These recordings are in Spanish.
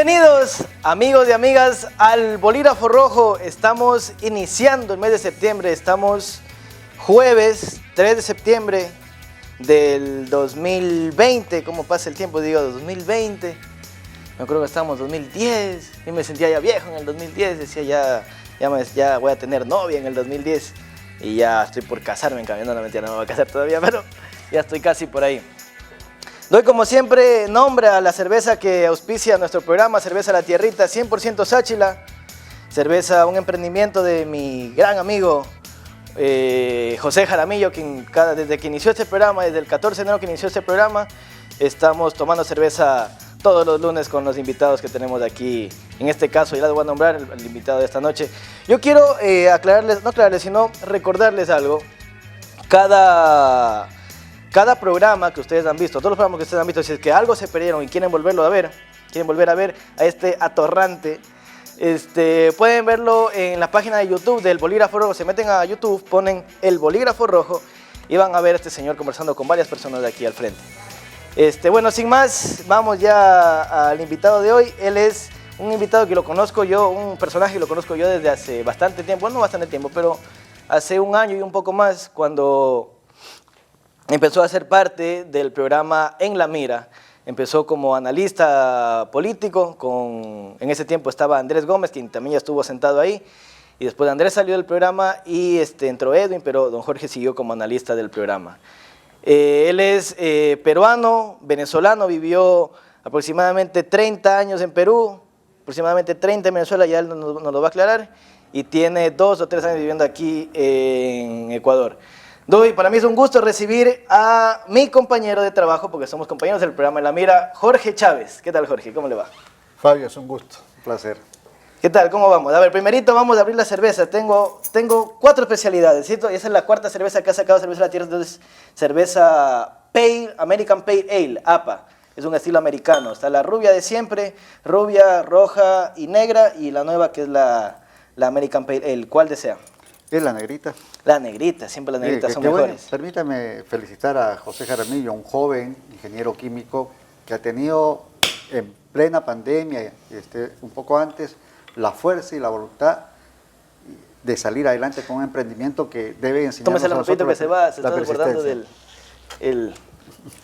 Bienvenidos amigos y amigas al Bolígrafo Rojo. Estamos iniciando el mes de septiembre, estamos jueves 3 de septiembre del 2020. ¿Cómo pasa el tiempo? Digo 2020, me acuerdo que estábamos en 2010, yo me sentía ya viejo en el 2010, decía ya voy a tener novia en el 2010 y ya estoy por casarme, en cambio no me voy a casar todavía, pero ya estoy casi por ahí. Doy como siempre nombre a la cerveza que auspicia nuestro programa, Cerveza La Tierrita, 100% Sáchila, cerveza, un emprendimiento de mi gran amigo José Jaramillo, quien desde que inició este programa, desde el 14 de enero que inició este programa, estamos tomando cerveza todos los lunes con los invitados que tenemos aquí. En este caso, ya les voy a nombrar el invitado de esta noche. Yo quiero sino recordarles algo. Cada programa que ustedes han visto, todos los programas que ustedes han visto, si es que algo se perdieron y quieren volver a ver a este atorrante, pueden verlo en la página de YouTube del Bolígrafo Rojo. Se meten a YouTube, ponen el Bolígrafo Rojo y van a ver a este señor conversando con varias personas de aquí al frente. Bueno, sin más, vamos ya al invitado de hoy. Él es un invitado que lo conozco yo, un personaje que lo conozco yo desde hace bastante tiempo, bueno, no bastante tiempo, pero hace un año y un poco más, cuando empezó a ser parte del programa En la Mira. Empezó como analista político, en ese tiempo estaba Andrés Gómez, quien también ya estuvo sentado ahí, y después Andrés salió del programa y entró Edwin, pero don Jorge siguió como analista del programa. Él es peruano, venezolano, vivió aproximadamente 30 años en Perú, aproximadamente 30 en Venezuela, ya él nos lo va a aclarar, y tiene 2 o 3 años viviendo aquí en Ecuador. Para mí es un gusto recibir a mi compañero de trabajo, porque somos compañeros del programa En la Mira, Jorge Chávez. ¿Qué tal, Jorge? ¿Cómo le va? Fabio, es un gusto, un placer. ¿Qué tal? ¿Cómo vamos? A ver, primerito vamos a abrir la cerveza. Tengo 4 especialidades, ¿cierto? Y esa es la 4ª cerveza que ha sacado Cerveza La Tierra, entonces cerveza Pale, American Pale Ale, APA. Es un estilo americano. Está la rubia de siempre, rubia, roja y negra, y la nueva que es la American Pale Ale. ¿Cuál desea? Es la negrita. La negrita, siempre las negritas son mejores. Bueno, permítame felicitar a José Jaramillo, un joven ingeniero químico que ha tenido en plena pandemia, un poco antes, la fuerza y la voluntad de salir adelante con un emprendimiento que debe enseñarnos Tómese el rapidito que se está desbordando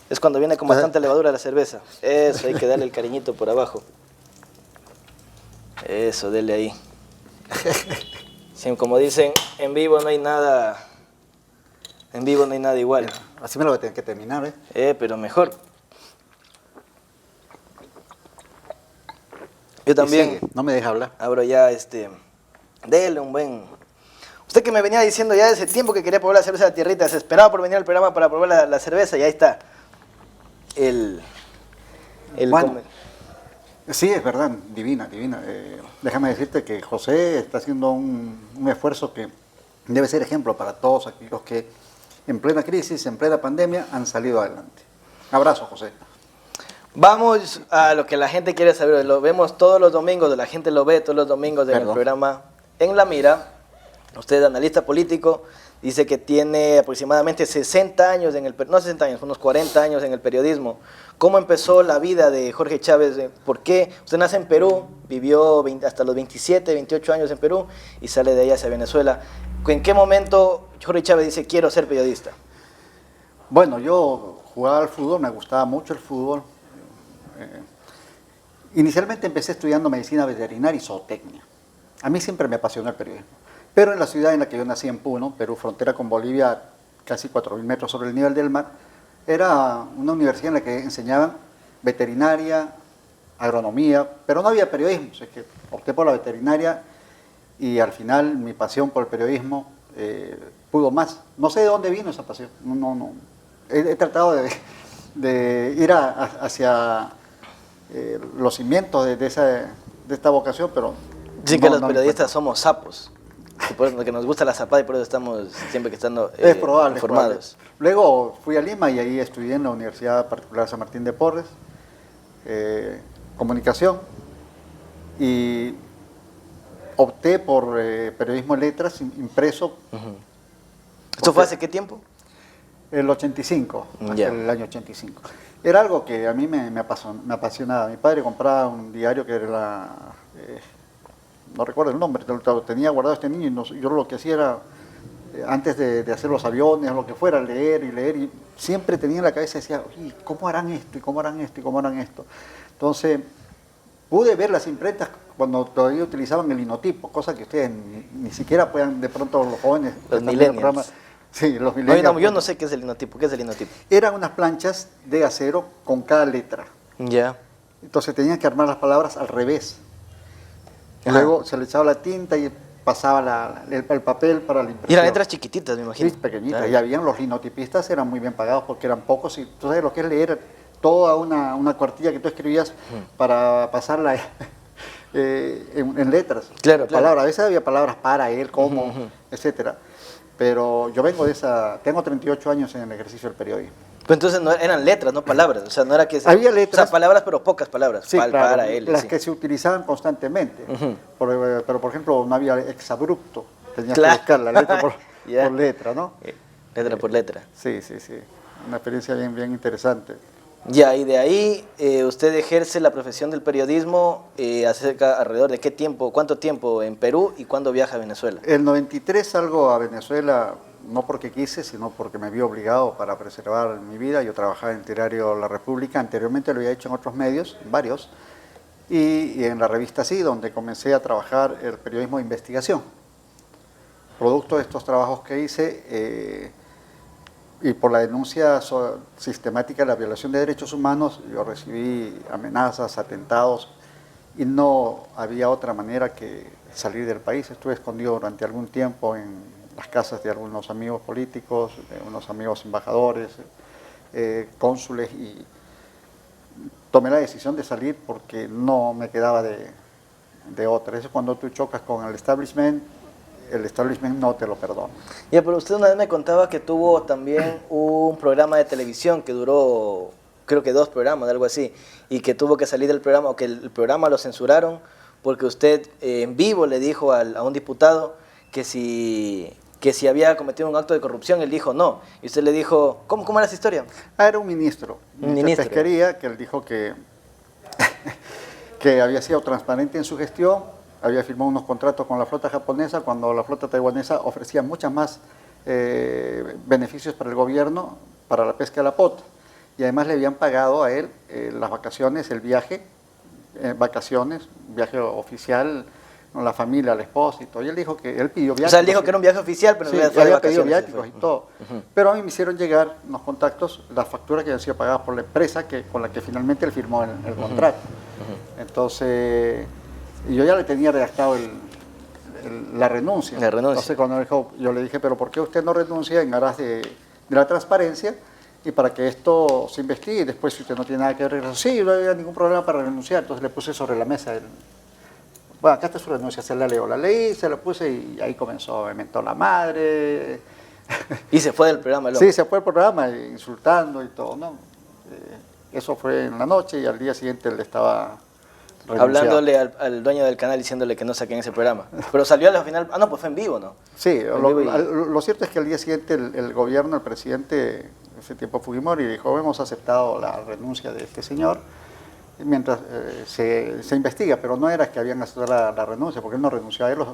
es cuando viene con bastante levadura la cerveza. Eso, hay que darle el cariñito por abajo. Eso, dele ahí. Sí, como dicen, en vivo no hay nada igual. Así me lo voy a tener que terminar, pero mejor. Yo también. No me deja hablar. Abro ya dele un buen. Usted que me venía diciendo ya desde tiempo que quería probar la cerveza de La Tierrita, se esperaba por venir al programa para probar la cerveza, y ahí está. Bueno, sí, es verdad, divina. Déjame decirte que José está haciendo un esfuerzo que debe ser ejemplo para todos aquellos que en plena crisis, en plena pandemia, han salido adelante. Abrazo, José. Vamos a lo que la gente quiere saber. Lo vemos todos los domingos, la gente lo ve todos los domingos en el programa En la Mira. Usted es analista político, dice que tiene aproximadamente 60 años, no 60 años, unos 40 años en el periodismo. ¿Cómo empezó la vida de Jorge Chávez? ¿Por qué? Usted nace en Perú, vivió hasta los 27, 28 años en Perú y sale de ahí hacia Venezuela. ¿En qué momento Jorge Chávez dice, quiero ser periodista? Bueno, yo jugaba al fútbol, me gustaba mucho el fútbol. Inicialmente empecé estudiando medicina veterinaria y zootecnia. A mí siempre me apasionó el periodismo. Pero en la ciudad en la que yo nací, en Puno, Perú, frontera con Bolivia, casi 4.000 metros sobre el nivel del mar, era una universidad en la que enseñaban veterinaria, agronomía, pero no había periodismo. O sea, que opté por la veterinaria y al final mi pasión por el periodismo pudo más. No sé de dónde vino esa pasión. He tratado de ir hacia los cimientos de esta vocación, pero... Dicen que los periodistas somos sapos. Que nos gusta la zapada y por eso estamos siempre que estando es probable, informados. Luego fui a Lima y ahí estudié en la Universidad Particular San Martín de Porres, comunicación, y opté por periodismo en letras impreso. ¿Esto fue hace qué tiempo? El 85, Ya. el año 85. Era algo que a mí me apasionaba. Mi padre compraba un diario que era no recuerdo el nombre, lo tenía guardado este niño y yo lo que hacía era, antes de hacer los aviones, lo que fuera, leer y siempre tenía en la cabeza, decía, oye, ¿cómo harán esto? ¿Y cómo harán esto? ¿Y cómo harán esto? Entonces, pude ver las imprentas cuando todavía utilizaban el linotipo, cosa que ustedes ni siquiera puedan, de pronto los jóvenes... Los millennials. Sí, los Oye, millennials. no, yo no sé qué es el linotipo. ¿Qué es el linotipo? Eran unas planchas de acero con cada letra. Ya. Entonces tenían que armar las palabras al revés. Ajá. Luego se le echaba la tinta y pasaba el papel para la impresión. Y eran letras chiquititas, me imagino. Sí, pequeñitas. Claro. Y habían los linotipistas, eran muy bien pagados porque eran pocos. Y tú sabes lo que es leer toda una cuartilla que tú escribías para pasarla en letras. Claro, claro. Palabras. A veces había palabras para, él, como, etcétera. Pero yo vengo de tengo 38 años en el ejercicio del periodismo. Pero entonces no eran letras, no palabras. O sea, no era que... Había letras. O sea, palabras, pero pocas palabras. Sí, claro, para él. las sí. que se utilizaban constantemente. Ujú. Pero, por ejemplo, no había exabrupto. Tenías Claro. que buscar la letra por, Ya. por letra, ¿no? Letra por letra. Sí, sí, sí. Una experiencia bien interesante. Ya, y de ahí usted ejerce la profesión del periodismo alrededor de qué tiempo, cuánto tiempo en Perú y cuándo viaja a Venezuela. El 93 salgo a Venezuela, no porque quise, sino porque me vi obligado para preservar mi vida. Yo trabajaba en el diario La República, anteriormente lo había hecho en otros medios, varios, y en la revista Sí, donde comencé a trabajar el periodismo de investigación. Producto de estos trabajos que hice, y por la denuncia sistemática de la violación de derechos humanos, yo recibí amenazas, atentados, y no había otra manera que salir del país. Estuve escondido durante algún tiempo en las casas de algunos amigos políticos, de unos amigos embajadores, cónsules, y tomé la decisión de salir porque no me quedaba de otra. Eso es cuando tú chocas con el establishment no te lo perdona. Ya, pero usted una vez me contaba que tuvo también un programa de televisión que duró, creo que 2 programas, algo así, y que tuvo que salir del programa, o que el programa lo censuraron, porque usted en vivo le dijo a un diputado que si había cometido un acto de corrupción. Él dijo no, y usted le dijo, ¿cómo era esa historia? Era un ministro de Pesquería, que él dijo que había sido transparente en su gestión, había firmado unos contratos con la flota japonesa cuando la flota taiwanesa ofrecía muchas más beneficios para el gobierno, para la pesca de la pota, y además le habían pagado a él las vacaciones, el viaje, viaje oficial, con la familia, la esposa y todo. Y él dijo que él pidió viáticos. O sea, él dijo que era un viaje oficial, pero sí, en realidad fue de había pedido vacaciones. viáticos y todo. Pero a mí me hicieron llegar unos contactos, las facturas que habían sido pagadas por la empresa con la que finalmente él firmó el contrato. Entonces, yo ya le tenía redactado la renuncia. La renuncia. Entonces, cuando yo le dije, pero ¿por qué usted no renuncia en aras de la transparencia y para que esto se investigue? Y después, si usted no tiene nada que ver, sí, no había ningún problema para renunciar. Entonces le puse sobre la mesa bueno, acá está su renuncia, se la leo. La leí, se la puse y ahí comenzó, me mentó la madre. Y se fue del programa, Sí, se fue del programa insultando y todo, ¿no? Eso fue en la noche y al día siguiente él estaba renunciado. Hablándole al dueño del canal diciéndole que no saquen ese programa. Pero salió al final, no, pues fue en vivo, ¿no? Sí, lo cierto es que al día siguiente el gobierno, el presidente, ese tiempo Fujimori, dijo, hemos aceptado la renuncia de este señor, mientras se investiga, pero no era que habían aceptado la renuncia, porque él no renunció a él, lo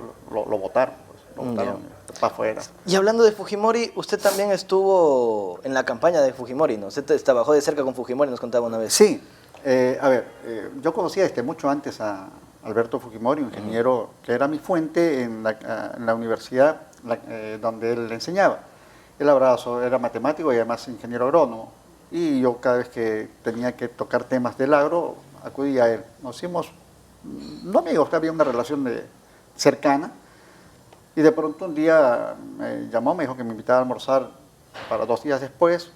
votaron, pues, lo votaron para afuera. Y hablando de Fujimori, usted también estuvo en la campaña de Fujimori, ¿no? Usted trabajó de cerca con Fujimori, nos contaba una vez. Sí, yo conocía mucho antes a Alberto Fujimori, un ingeniero que era mi fuente en la universidad donde él enseñaba. Él era matemático y además ingeniero agrónomo. Y yo cada vez que tenía que tocar temas del agro, acudía a él. Nos hicimos, no amigos, había una relación cercana. Y de pronto un día me llamó, me dijo que me invitaba a almorzar para 2 días después.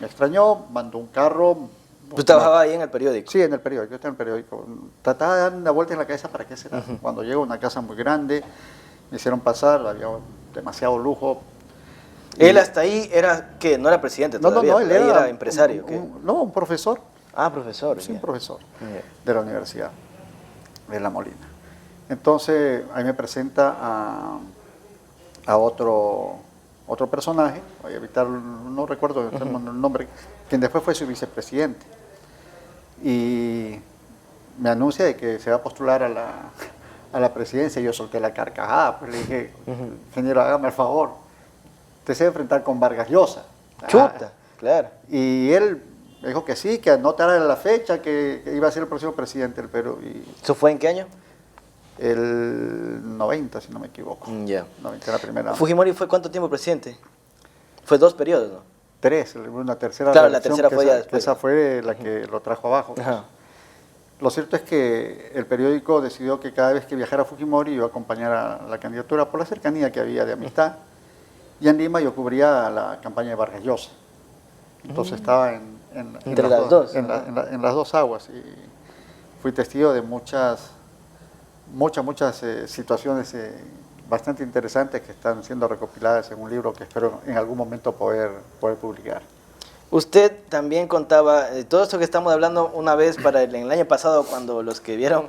Me extrañó, mandó un carro. ¿Usted trabajaba ahí en el periódico? Sí, en el periódico, yo estaba en el periódico. Trataba de dar una vuelta en la cabeza para qué será. Cuando llego a una casa muy grande, me hicieron pasar, había demasiado lujo. Él hasta ahí era, ¿qué? No era presidente todavía, no, él era empresario. un profesor. Ah, profesor. Sí, un profesor Yeah. de la Universidad de La Molina. Entonces, ahí me presenta a otro otro personaje, voy a evitar, no recuerdo el nombre, quien después fue su vicepresidente. Y me anuncia de que se va a postular a la presidencia, y yo solté la carcajada, pues le dije, ingeniero, hágame el favor, usted se va a enfrentar con Vargas Llosa. Chuta, claro. Y él me dijo que sí, que anotara la fecha, que iba a ser el próximo presidente del Perú. Y ¿Eso fue en qué año? el 90, si no me equivoco. Ya. 90, la primera. ¿Fujimori fue cuánto tiempo presidente? Fue 2 periodos, ¿no? 3, una tercera. Claro, la reelección, tercera que fue esa, ya después. que esa fue la que lo trajo abajo. Ajá. Lo cierto es que el periódico decidió que cada vez que viajara Fujimori iba a acompañar a la candidatura por la cercanía que había de amistad. Y en Lima yo cubría la campaña de Vargas Llosa. Entonces estaba Entre las dos. en las dos aguas. Y fui testigo de muchas situaciones bastante interesantes que están siendo recopiladas en un libro que espero en algún momento poder publicar. Usted también contaba, todo esto que estamos hablando una vez para el año pasado, cuando los que vieron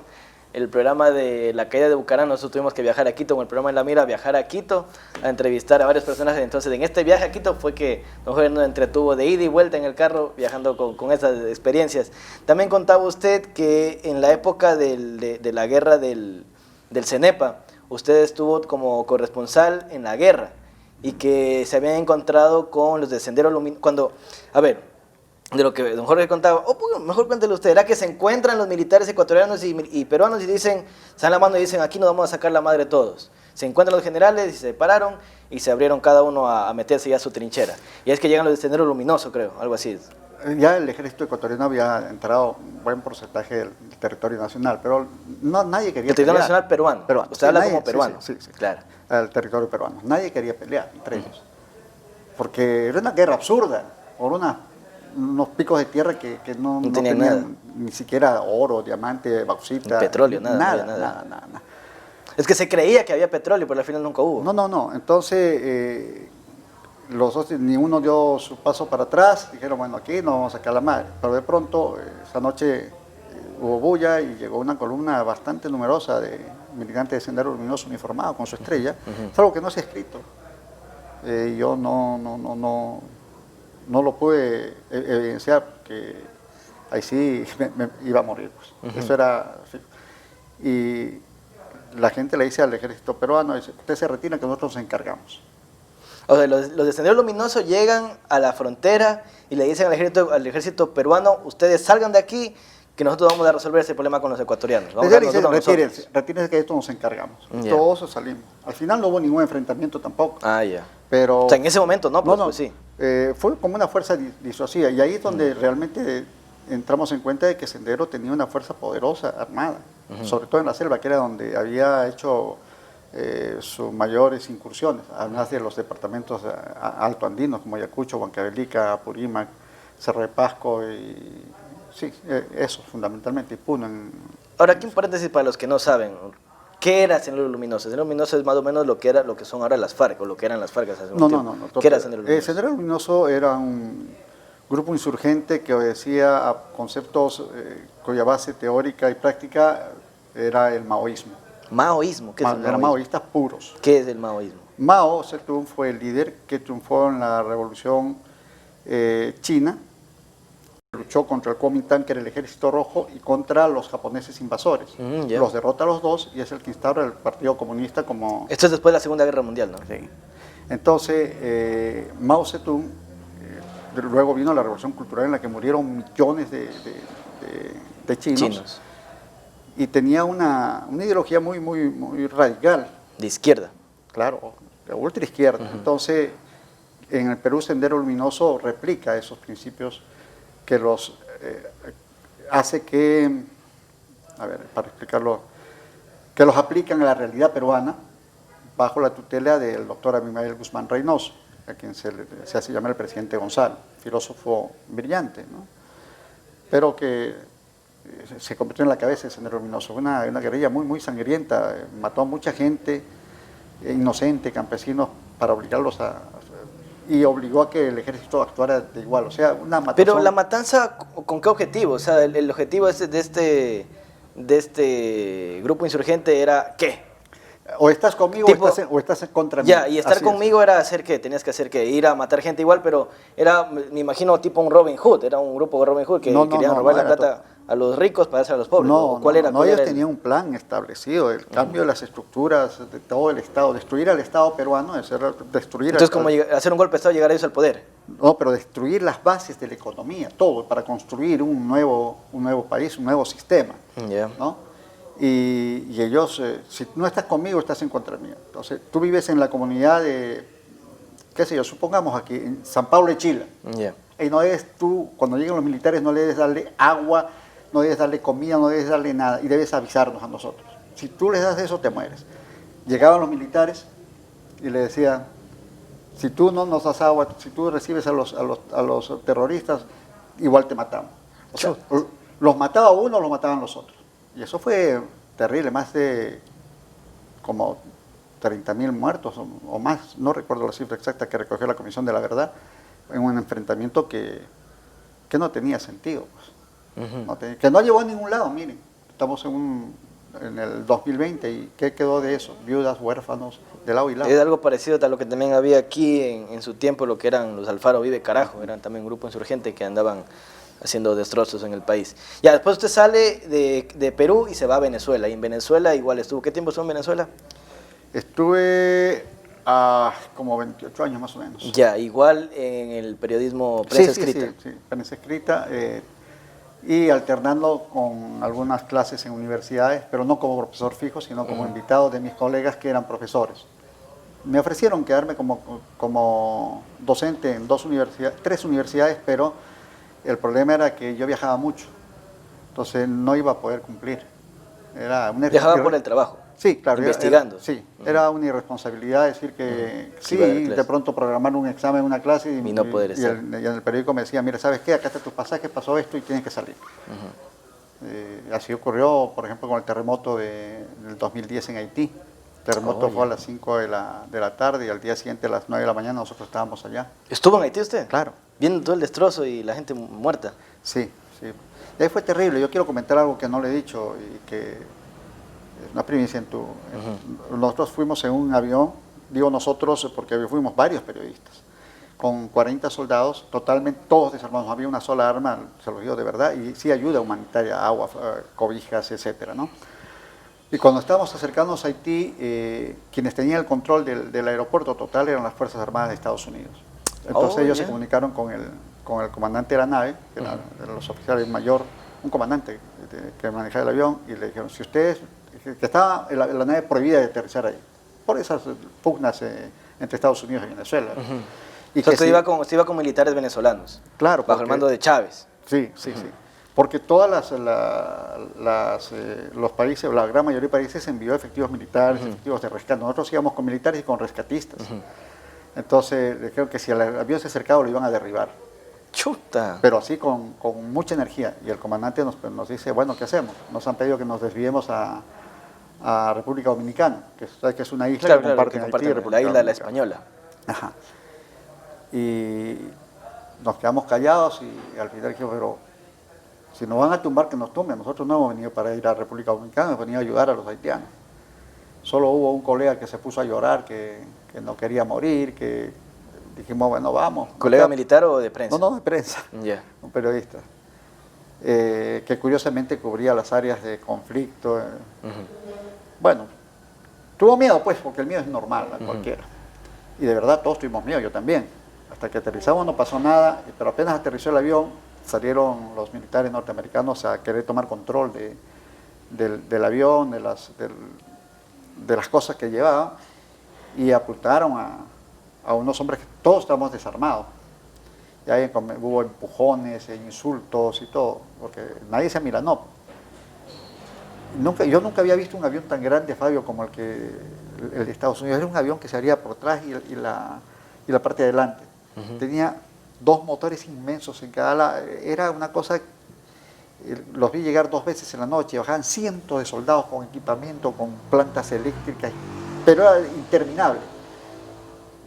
el programa de la caída de Bucaram, nosotros tuvimos que viajar a Quito, con el programa en La Mira, viajar a Quito, a entrevistar a varios personajes. Entonces, en este viaje a Quito fue que don Jorge nos entretuvo de ida y vuelta en el carro, viajando con esas experiencias. También contaba usted que en la época de la guerra del CENEPA, usted estuvo como corresponsal en la guerra y que se habían encontrado con los de Sendero Luminoso. Cuando, a ver, de lo que don Jorge contaba, pues, mejor cuéntelo usted, era que se encuentran los militares ecuatorianos y peruanos y dicen, se dan la mano y dicen, aquí nos vamos a sacar la madre todos. Se encuentran los generales y se separaron y se abrieron cada uno a meterse ya a su trinchera. Y es que llegan los de Sendero Luminoso, creo, algo así. Ya el ejército ecuatoriano había entrado un buen porcentaje del territorio nacional, pero nadie quería el territorio pelear. nacional peruano. Usted sí, habla nadie, como peruano. Sí, claro. Al territorio peruano. Nadie quería pelear entre ellos. Porque era una guerra absurda, por unos picos de tierra que no tenían nada. Ni siquiera oro, diamante, bauxita. Petróleo, nada. Es que se creía que había petróleo, pero al final nunca hubo. No. Entonces, los dos, ni uno dio su paso para atrás, dijeron, bueno, aquí nos vamos a sacar la madre. Pero de pronto, esa noche hubo bulla y llegó una columna bastante numerosa de militantes de Sendero Luminoso uniformados con su estrella. Es algo que no se ha escrito. Yo no lo pude evidenciar, porque ahí sí me iba a morir. Pues. Eso era... Y la gente le dice al ejército peruano, dice, usted se retira que nosotros nos encargamos. O sea, los de Sendero Luminoso llegan a la frontera y le dicen al ejército peruano, ustedes salgan de aquí, que nosotros vamos a resolver ese problema con los ecuatorianos. Vamos retírense que esto nos encargamos. Todos salimos. Al final no hubo ningún enfrentamiento tampoco. Pero, o sea, en ese momento no, pues sí. Fue como una fuerza disuasiva, y ahí es donde realmente entramos en cuenta de que Sendero tenía una fuerza poderosa armada, sobre todo en la selva, que era donde había hecho sus mayores incursiones, además de los departamentos altoandinos como Ayacucho, Huancavelica, Apurímac, Cerro de Pasco y sí, eso fundamentalmente, y Puno. Ahora, aquí un paréntesis para los que no saben, ¿qué era Sendero Luminoso? Sendero Luminoso es más o menos lo que son ahora las FARC, o lo que eran las FARC hace un tiempo. No. ¿Qué era Sendero Luminoso? Sendero Luminoso era un grupo insurgente que obedecía a conceptos cuya base teórica y práctica era el maoísmo. ¿Maoísmo? ¿Qué es el maoísmo? Eran maoístas puros. ¿Qué es el maoísmo? Mao Zedong fue el líder que triunfó en la revolución china, luchó contra el Kuomintang, que era el ejército rojo, y contra los japoneses invasores. Los derrota a los dos y es el que instaura el Partido Comunista como... Esto es después de la Segunda Guerra Mundial, ¿no? Sí. Entonces, Mao Zedong, luego vino la Revolución Cultural en la que murieron millones de chinos. Y tenía una ideología muy radical. De izquierda. Claro, de ultra izquierda. Entonces, en el Perú Sendero Luminoso replica esos principios que los hace que, a ver, para explicarlo, que los aplican a la realidad peruana bajo la tutela del doctor Abimael Guzmán Reynoso, a quien se hace llamar el presidente Gonzalo, filósofo brillante, ¿no? Pero que se convirtió en la cabeza de Sendero Luminoso. Una guerrilla muy sangrienta, mató a mucha gente inocente, campesinos, para obligarlos y obligó a que el ejército actuara de igual, o sea, una matanza. Pero la matanza, ¿con qué objetivo? O sea, el objetivo de este grupo insurgente era ¿qué? O estás conmigo Tipo, o estás en contra mí. Ya, y estar Así es. conmigo era hacer qué, tenías que hacer qué, ir a matar gente igual, pero era, me imagino, tipo un Robin Hood, era un grupo de Robin Hood que No, no, querían no, robar no la era plata a los ricos para dársela a los pobres. No, ¿O cuál no, era, no, cuál ellos era el- tenían un plan establecido, el cambio de las estructuras de todo el Estado, destruir al Estado peruano, eso era destruir Entonces, como hacer un golpe de Estado y llegar ellos al poder. no, pero destruir las bases de la economía, todo, para construir un nuevo país, un nuevo sistema, Ya. ¿no? Y ellos, si no estás conmigo, estás en contra mía. Entonces, tú vives en la comunidad de, qué sé yo, supongamos aquí, en San Pablo de Chile. Ya. Y no debes tú, cuando lleguen los militares, no debes darle agua, no debes darle comida, no debes darle nada, y debes avisarnos a nosotros. Si tú les das eso, te mueres. Llegaban los militares y le decían, si tú no nos das agua, si tú recibes a los terroristas, igual te matamos. O sea, los mataba uno, los mataban los otros. Y eso fue terrible, más de como 30.000 muertos o más, no recuerdo la cifra exacta que recogió la Comisión de la Verdad, en un enfrentamiento que no tenía sentido, pues. Que no llevó a ningún lado, miren, estamos en el 2020 y ¿qué quedó de eso? Viudas, huérfanos, de lado y lado. Es algo parecido a lo que también había aquí en su tiempo, lo que eran los Alfaro Vive Carajo, eran también un grupo insurgente que andaban haciendo destrozos en el país. Ya, después usted sale de Perú y se va a Venezuela, y en Venezuela igual estuvo. ¿Qué tiempo estuvo en Venezuela? Estuve como 28 años más o menos. Ya, igual en el periodismo prensa escrita. Sí, prensa escrita y alternando con algunas clases en universidades, pero no como profesor fijo, sino como invitado de mis colegas que eran profesores. Me ofrecieron quedarme como docente en 3 universidades, pero el problema era que yo viajaba mucho, entonces no iba a poder cumplir. Viajaba por el trabajo. Sí, claro. Investigando. Era una irresponsabilidad decir que sí, de pronto programar un examen en una clase y no poder y en el periódico me decía, mira, ¿sabes qué? Acá está tu pasaje, pasó esto y tienes que salir. Así ocurrió, por ejemplo, con el terremoto del 2010 en Haití. El terremoto fue a las 5 de la tarde y al día siguiente a las 9 de la mañana nosotros estábamos allá. ¿Estuvo en Haití usted? Claro. Viendo todo el destrozo y la gente muerta. Sí. Y ahí fue terrible. Yo quiero comentar algo que no le he dicho y que es una primicia nosotros fuimos en un avión, digo nosotros porque fuimos varios periodistas, con 40 soldados, totalmente todos desarmados, no había una sola arma, se los digo de verdad, y sí ayuda humanitaria, agua, cobijas, etcétera, ¿no? Y cuando estábamos acercándonos a Haití, quienes tenían el control del aeropuerto total eran las Fuerzas Armadas de Estados Unidos. Entonces ellos se comunicaron con el comandante de la nave, que era de los oficiales mayor, un comandante que manejaba el avión, y le dijeron, si ustedes, que estaba la nave prohibida de aterrizar ahí, por esas pugnas entre Estados Unidos y Venezuela. Y entonces usted iba con militares venezolanos, claro, bajo el mando de Chávez. Sí. Porque todas los países, la gran mayoría de países envió efectivos militares, efectivos de rescate. Nosotros íbamos con militares y con rescatistas. Entonces, dijeron que si el avión se acercaba lo iban a derribar. ¡Chuta! Pero así con mucha energía. Y el comandante nos dice, bueno, ¿qué hacemos? Nos han pedido que nos desviemos a República Dominicana, que es una isla que comparten Haití y República la isla de la Dominicana. Española. Ajá. Y nos quedamos callados y al final dijimos, pero si nos van a tumbar, que nos tumben. Nosotros no hemos venido para ir a República Dominicana, hemos venido a ayudar a los haitianos. Solo hubo un colega que se puso a llorar, que no quería morir, que dijimos, bueno, vamos. ¿Colega militar o de prensa? No, de prensa. Yeah. Un periodista. Que curiosamente cubría las áreas de conflicto. Bueno, tuvo miedo pues, porque el miedo es normal a cualquiera. Y de verdad todos tuvimos miedo, yo también. Hasta que aterrizamos no pasó nada, pero apenas aterrizó el avión, salieron los militares norteamericanos a querer tomar control del avión, de las cosas que llevaba, y apuntaron a unos hombres que todos estábamos desarmados. Y ahí hubo empujones, insultos y todo, porque nadie se amilanó. Yo nunca había visto un avión tan grande, Fabio, como el de Estados Unidos. Era un avión que se abría por atrás y la parte de adelante. Tenía 2 motores inmensos en cada lado. Era una cosa, los vi llegar 2 veces en la noche, bajaban cientos de soldados con equipamiento, con plantas eléctricas, pero era interminable.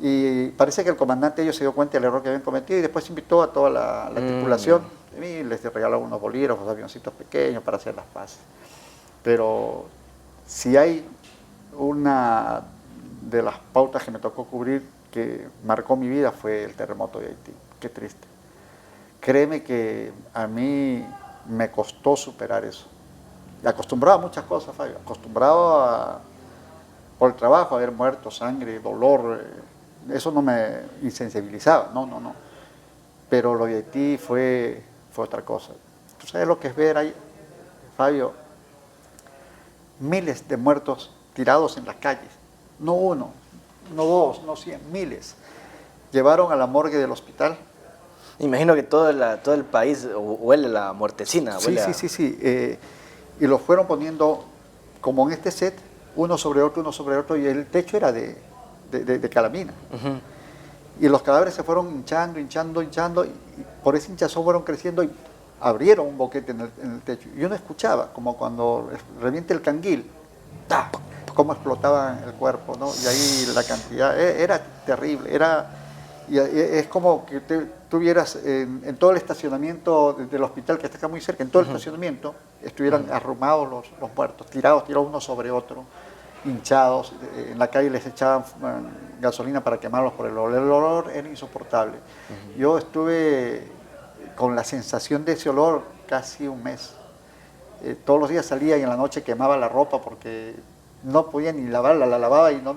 Y parece que el comandante ellos se dio cuenta del error que habían cometido y después invitó a toda la tripulación y les regaló unos bolígrafos, avioncitos pequeños para hacer las paces. Pero si hay una de las pautas que me tocó cubrir que marcó mi vida fue el terremoto de Haití. Qué triste. Créeme que a mí me costó superar eso. Acostumbrado a muchas cosas, Fabio. Acostumbrado por el trabajo a ver muertos, sangre, dolor. Eso no me insensibilizaba, no. Pero lo de Haití fue otra cosa. ¿Tú sabes lo que es ver ahí, Fabio? Miles de muertos tirados en las calles. No uno, no dos, no 100, miles. Llevaron a la morgue del hospital. Imagino que todo el país huele la muertecina. Sí. Y los fueron poniendo como en este set, uno sobre otro, y el techo era de calamina. Y los cadáveres se fueron hinchando, y por ese hinchazón fueron creciendo y abrieron un boquete en el techo. Y uno escuchaba, como cuando revienta el canguil, ¡ta!, cómo explotaba el cuerpo, ¿no? Y ahí la cantidad, era terrible, es como que tuvieras en todo el estacionamiento del hospital que está acá muy cerca, en todo el estacionamiento, estuvieran arrumados los muertos, tirados uno sobre otro, hinchados, en la calle les echaban gasolina para quemarlos por el olor era insoportable. Yo estuve con la sensación de ese olor casi un mes. Todos los días salía y en la noche quemaba la ropa porque no podía ni lavarla, la lavaba y no,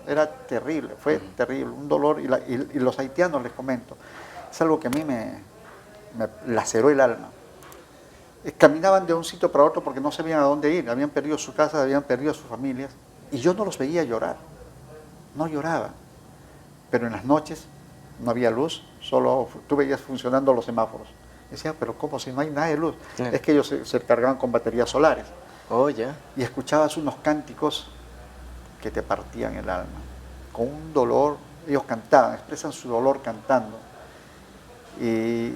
era terrible, fue terrible, un dolor. Y los haitianos, les comento, es algo que a mí me laceró el alma. Caminaban de un sitio para otro porque no sabían a dónde ir, habían perdido su casa, habían perdido sus familias, y yo no los veía llorar, no lloraban, pero en las noches no había luz, solo tú veías funcionando los semáforos. Decía, pero ¿cómo si no hay nada de luz? Es que ellos se cargaban con baterías solares. Oh, ya. Y escuchabas unos cánticos que te partían el alma, con un dolor. Ellos cantaban, expresan su dolor cantando. Y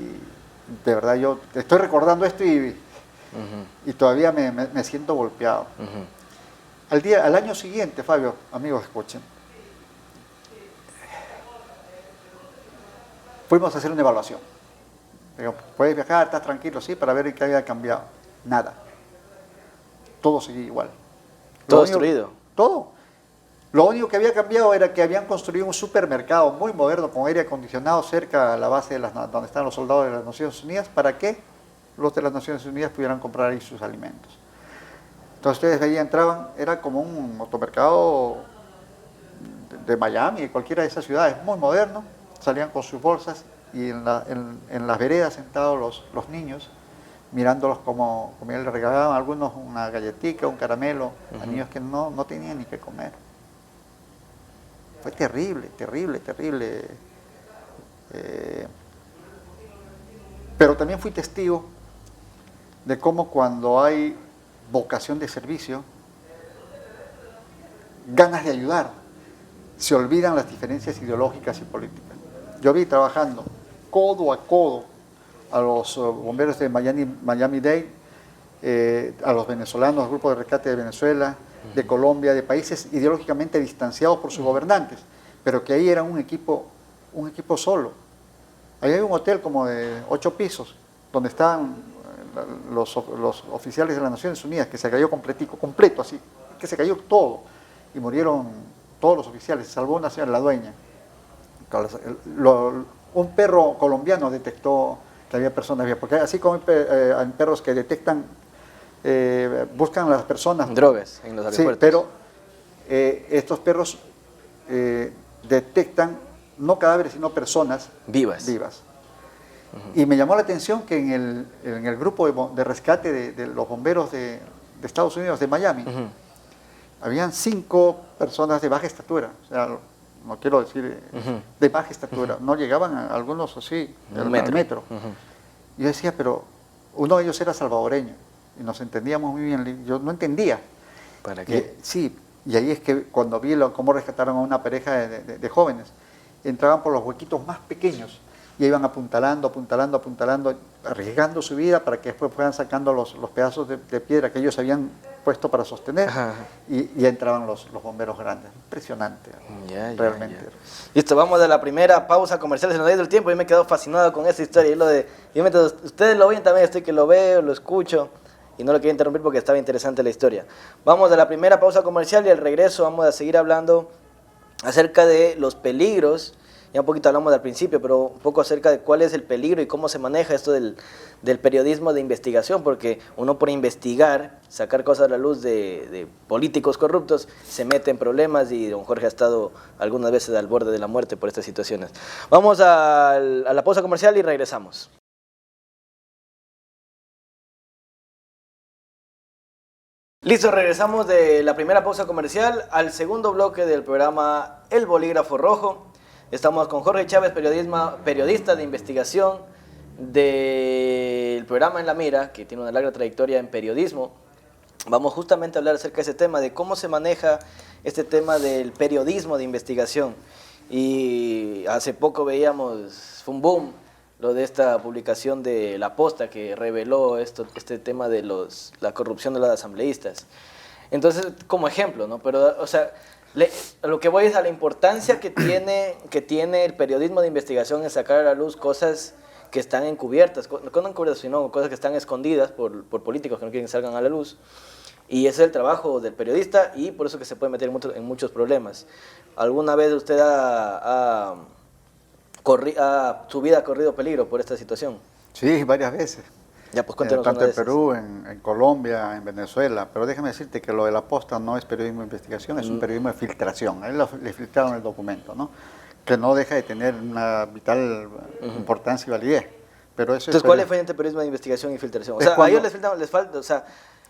de verdad yo estoy recordando esto y todavía me siento golpeado. Al año siguiente, Fabio, amigos, escuchen, fuimos a hacer una evaluación. Digo, ¿puedes viajar? ¿Estás tranquilo? Sí, para ver qué había cambiado. Nada. Todo seguía igual. ¿Todo destruido? Todo. Lo único que había cambiado era que habían construido un supermercado muy moderno con aire acondicionado cerca a la base donde están los soldados de las Naciones Unidas, para que los de las Naciones Unidas pudieran comprar ahí sus alimentos. Entonces ustedes ahí entraban, era como un automercado de Miami, de cualquiera de esas ciudades, muy moderno, salían con sus bolsas y en las veredas sentados los niños, mirándolos como él le regalaban a algunos una galletita, un caramelo, a niños que no tenían ni qué comer. Fue terrible. Pero también fui testigo de cómo cuando hay vocación de servicio, ganas de ayudar, se olvidan las diferencias ideológicas y políticas. Yo vi trabajando codo a codo a los bomberos de Miami-Dade, a los venezolanos, al grupo de rescate de Venezuela, de Colombia, de países ideológicamente distanciados por sus gobernantes, pero que ahí era un equipo solo. Ahí hay un hotel como de 8 pisos, donde estaban los oficiales de las Naciones Unidas, que se cayó completo así, que se cayó todo, y murieron todos los oficiales, salvó una señora, la dueña. Un perro colombiano detectó que había personas vivas, porque así como hay perros que detectan, buscan a las personas. Drogas en los aeropuertos. Sí, pero estos perros detectan no cadáveres, sino personas vivas. Y me llamó la atención que en el grupo de rescate de los bomberos de Estados Unidos, de Miami, habían 5 personas de baja estatura, o sea, no quiero decir de baja estatura, no llegaban a algunos así, al metro. Y yo decía, pero uno de ellos era salvadoreño, y nos entendíamos muy bien, yo no entendía. ¿Para qué? Sí, y ahí es que cuando vi cómo rescataron a una pareja de jóvenes, entraban por los huequitos más pequeños, y iban apuntalando, arriesgando su vida para que después fueran sacando los pedazos de piedra que ellos habían puesto para sostener, y entraban los bomberos grandes. Impresionante, realmente. Listo, vamos a la primera pausa comercial, se nos ha ido el tiempo, yo me he quedado fascinado con esa historia, mientras ustedes lo ven también, estoy que lo veo, lo escucho, y no lo quería interrumpir porque estaba interesante la historia. Vamos a la primera pausa comercial y al regreso vamos a seguir hablando acerca de los peligros. Ya un poquito hablamos al principio, pero un poco acerca de cuál es el peligro y cómo se maneja esto del periodismo de investigación, porque uno por investigar, sacar cosas a la luz de políticos corruptos, se mete en problemas y don Jorge ha estado algunas veces al borde de la muerte por estas situaciones. Vamos a la pausa comercial y regresamos. Listo, regresamos de la primera pausa comercial al segundo bloque del programa El Bolígrafo Rojo. Estamos con Jorge Chávez, periodista de investigación del programa En la Mira, que tiene una larga trayectoria en periodismo. Vamos justamente a hablar acerca de ese tema, de cómo se maneja este tema del periodismo de investigación. Y hace poco veíamos, fue un boom, lo de esta publicación de La Posta que reveló este tema de la corrupción de los asambleístas. Entonces, como ejemplo, ¿no? Pero, o sea, lo que voy es a la importancia que tiene el periodismo de investigación en sacar a la luz cosas que están encubiertas, no encubiertas, sino cosas que están escondidas por políticos que no quieren que salgan a la luz. Y ese es el trabajo del periodista y por eso que se puede meter en muchos problemas. ¿Alguna vez usted su vida ha corrido peligro por esta situación? Sí, varias veces. Ya, pues cuéntanos Tanto una de en esas. Perú, en Colombia, en Venezuela. Pero déjame decirte que lo de La Posta no es periodismo de investigación, es un periodismo de filtración. A él le filtraron el documento, ¿no? Que no deja de tener una vital importancia y validez. Pero eso Entonces, ¿cuál es la diferencia entre periodismo de investigación y filtración? O sea, a ellos les falta, o sea...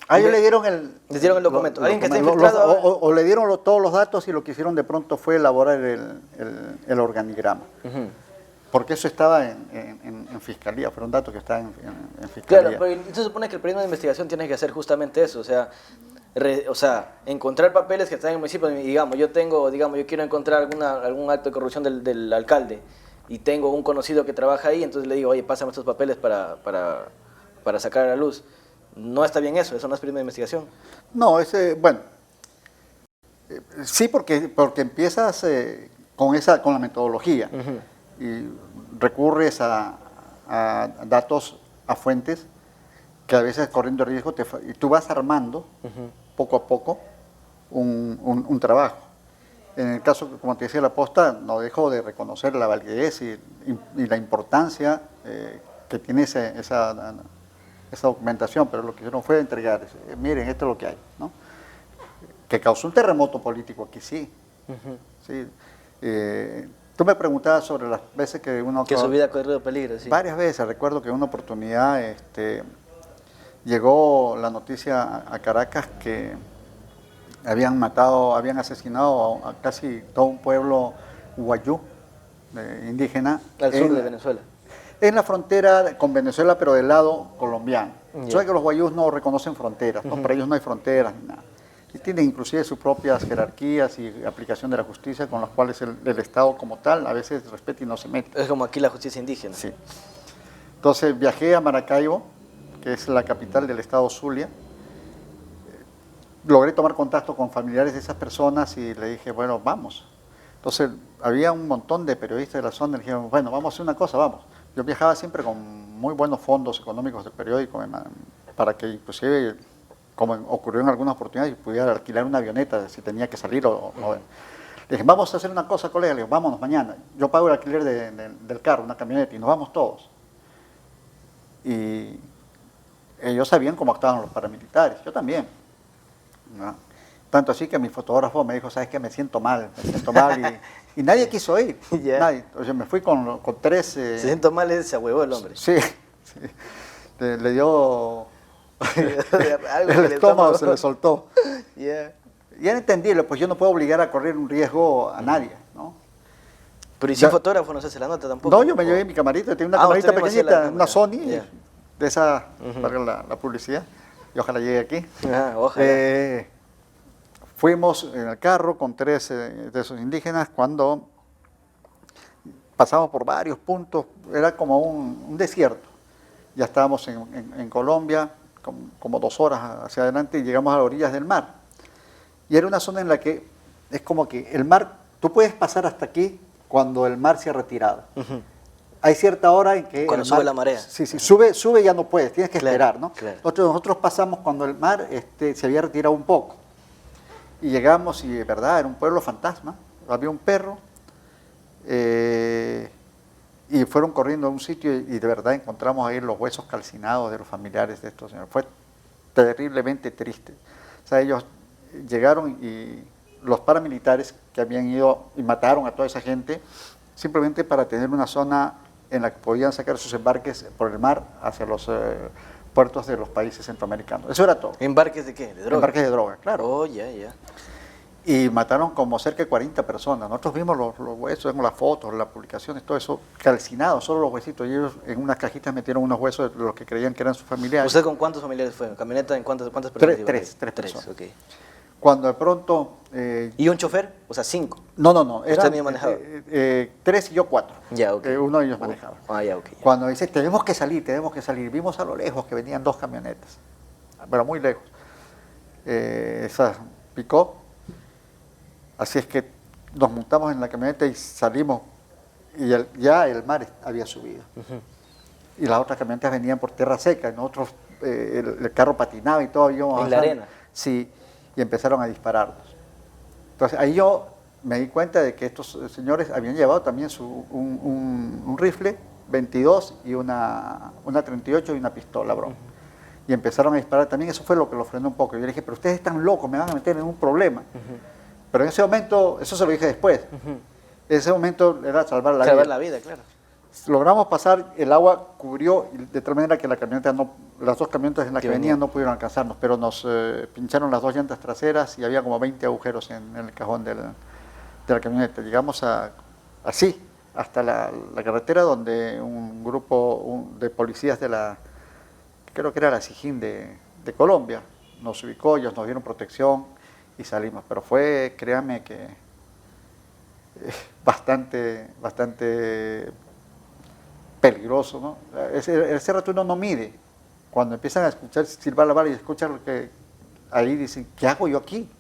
A ellos les dieron el documento. Alguien que está infiltrado... O le dieron todos los datos y lo que hicieron de pronto fue elaborar el organigrama. Porque eso estaba en fiscalía, fueron datos que estaban en fiscalía. Claro, pero se supone que el periodismo de investigación tiene que hacer justamente eso, o sea, encontrar papeles que están en el municipio, y digamos, yo quiero encontrar algún acto de corrupción del alcalde, y tengo un conocido que trabaja ahí, entonces le digo, oye, pásame estos papeles para sacar a la luz. No está bien eso no es periodismo de investigación. No, bueno, sí, porque empiezas con la metodología. Y recurres a datos, a fuentes que a veces corriendo riesgo y tú vas armando poco a poco un trabajo. En el caso, como te decía, La Posta no dejó de reconocer la validez y la importancia que tiene esa documentación, pero lo que hicieron fue entregar, miren, esto es lo que hay, ¿no? Que causó un terremoto político aquí, sí. Sí. Tú me preguntabas sobre las veces que uno... Que su vida ha corrido peligro, sí. Varias veces. Recuerdo que en una oportunidad llegó la noticia a Caracas que habían asesinado a casi todo un pueblo guayú, indígena. Al sur de Venezuela. En la frontera con Venezuela, pero del lado colombiano. Sabes que los guayús no reconocen fronteras, ¿no? Para ellos no hay fronteras ni nada. Y tienen inclusive sus propias jerarquías y aplicación de la justicia con las cuales el Estado como tal a veces respeta y no se mete. Es como aquí la justicia indígena. Sí. Entonces viajé a Maracaibo, que es la capital del estado Zulia. Logré tomar contacto con familiares de esas personas y le dije, bueno, vamos. Entonces había un montón de periodistas de la zona y dijeron, bueno, vamos a hacer una cosa, vamos. Yo viajaba siempre con muy buenos fondos económicos de periódico para que inclusive, como ocurrió en algunas oportunidades, pudiera alquilar una avioneta si tenía que salir o no. Le dije, vamos a hacer una cosa, colega, le digo, vámonos mañana. Yo pago el alquiler del carro, una camioneta, y nos vamos todos. Y ellos sabían cómo actuaban los paramilitares, yo también, ¿no? Tanto así que mi fotógrafo me dijo, ¿sabes qué? Me siento mal, y nadie quiso ir, Yeah. nadie. Entonces me fui con 13... Se siento mal, se ahuevó el hombre. Sí, sí. Le dio... Algo el estómago se le soltó. Yeah. Y era entendible, pues yo no puedo obligar a correr un riesgo a nadie, ¿no? Pero ¿y si fotógrafo no se hace la nota tampoco? No, yo me llevé mi camarita, tenía una camarita usted mismo hacía pequeñita, la una cámara. Sony, Yeah. de esa, para la publicidad, y ojalá llegue aquí. Ojalá. Fuimos en el carro con 3 de esos indígenas cuando pasamos por varios puntos, era como un desierto. Ya estábamos en Colombia, como 2 horas hacia adelante y llegamos a las orillas del mar. Y era una zona en la que es como que el mar, tú puedes pasar hasta aquí cuando el mar se ha retirado. hay cierta hora en que Cuando el sube mar, la marea. sí, sube ya no puedes, tienes que Claro, esperar, ¿no? claro. Nosotros pasamos cuando el mar se había retirado un poco y llegamos y de verdad era un pueblo fantasma, había un perro y fueron corriendo a un sitio y de verdad encontramos ahí los huesos calcinados de los familiares de estos señores. Fue terriblemente triste. O sea, ellos llegaron y los paramilitares que habían ido y mataron a toda esa gente simplemente para tener una zona en la que podían sacar sus embarques por el mar hacia los puertos de los países centroamericanos. Eso era todo. ¿Embarques de qué? ¿De droga? Embarques de droga, claro. Oh, ya. Y mataron como cerca de 40 personas. Nosotros vimos los huesos, vimos las fotos, las publicaciones, todo eso calcinado, solo los huesitos. Y ellos en unas cajitas metieron unos huesos de los que creían que eran sus familiares. ¿Usted con cuántos familiares fue? ¿En camioneta en cuántas personas? Tres personas. Ok. Cuando de pronto... ¿Y un chofer? O sea, 5. No. ¿Usted mismo manejaba? 3 y yo 4. Ya, ok. Uno de ellos manejaba. Ya, ok. Cuando dice, tenemos que salir, vimos a lo lejos que venían 2 camionetas, pero muy lejos. Esa picó, así es que nos montamos en la camioneta y salimos, y ya el mar había subido. Y las otras camionetas venían por tierra seca, y nosotros, el carro patinaba y todo. Íbamos ¿En la arena? Sí, y empezaron a dispararnos. Entonces ahí yo me di cuenta de que estos señores habían llevado también un rifle 22 y una 38 y una pistola, bro. Y empezaron a disparar también. Eso fue lo que lo frenó un poco. Yo le dije, pero ustedes están locos, me van a meter en un problema. Pero en ese momento, eso se lo dije después, en ese momento era salvar la vida. Salvar la vida, claro. Logramos pasar, el agua cubrió de tal manera que la camioneta las 2 camionetas en las que venían no pudieron alcanzarnos, pero nos pincharon las 2 llantas traseras y había como 20 agujeros en el cajón de la camioneta. Llegamos así, hasta la carretera donde un grupo de policías creo que era la SIJIN de Colombia, nos ubicó, ellos nos dieron protección y salimos. Pero fue, créanme que bastante peligroso, ¿no? Ese rato uno no mide. Cuando empiezan a escuchar silbar la bala y escuchan lo que ahí dicen, ¿qué hago yo aquí?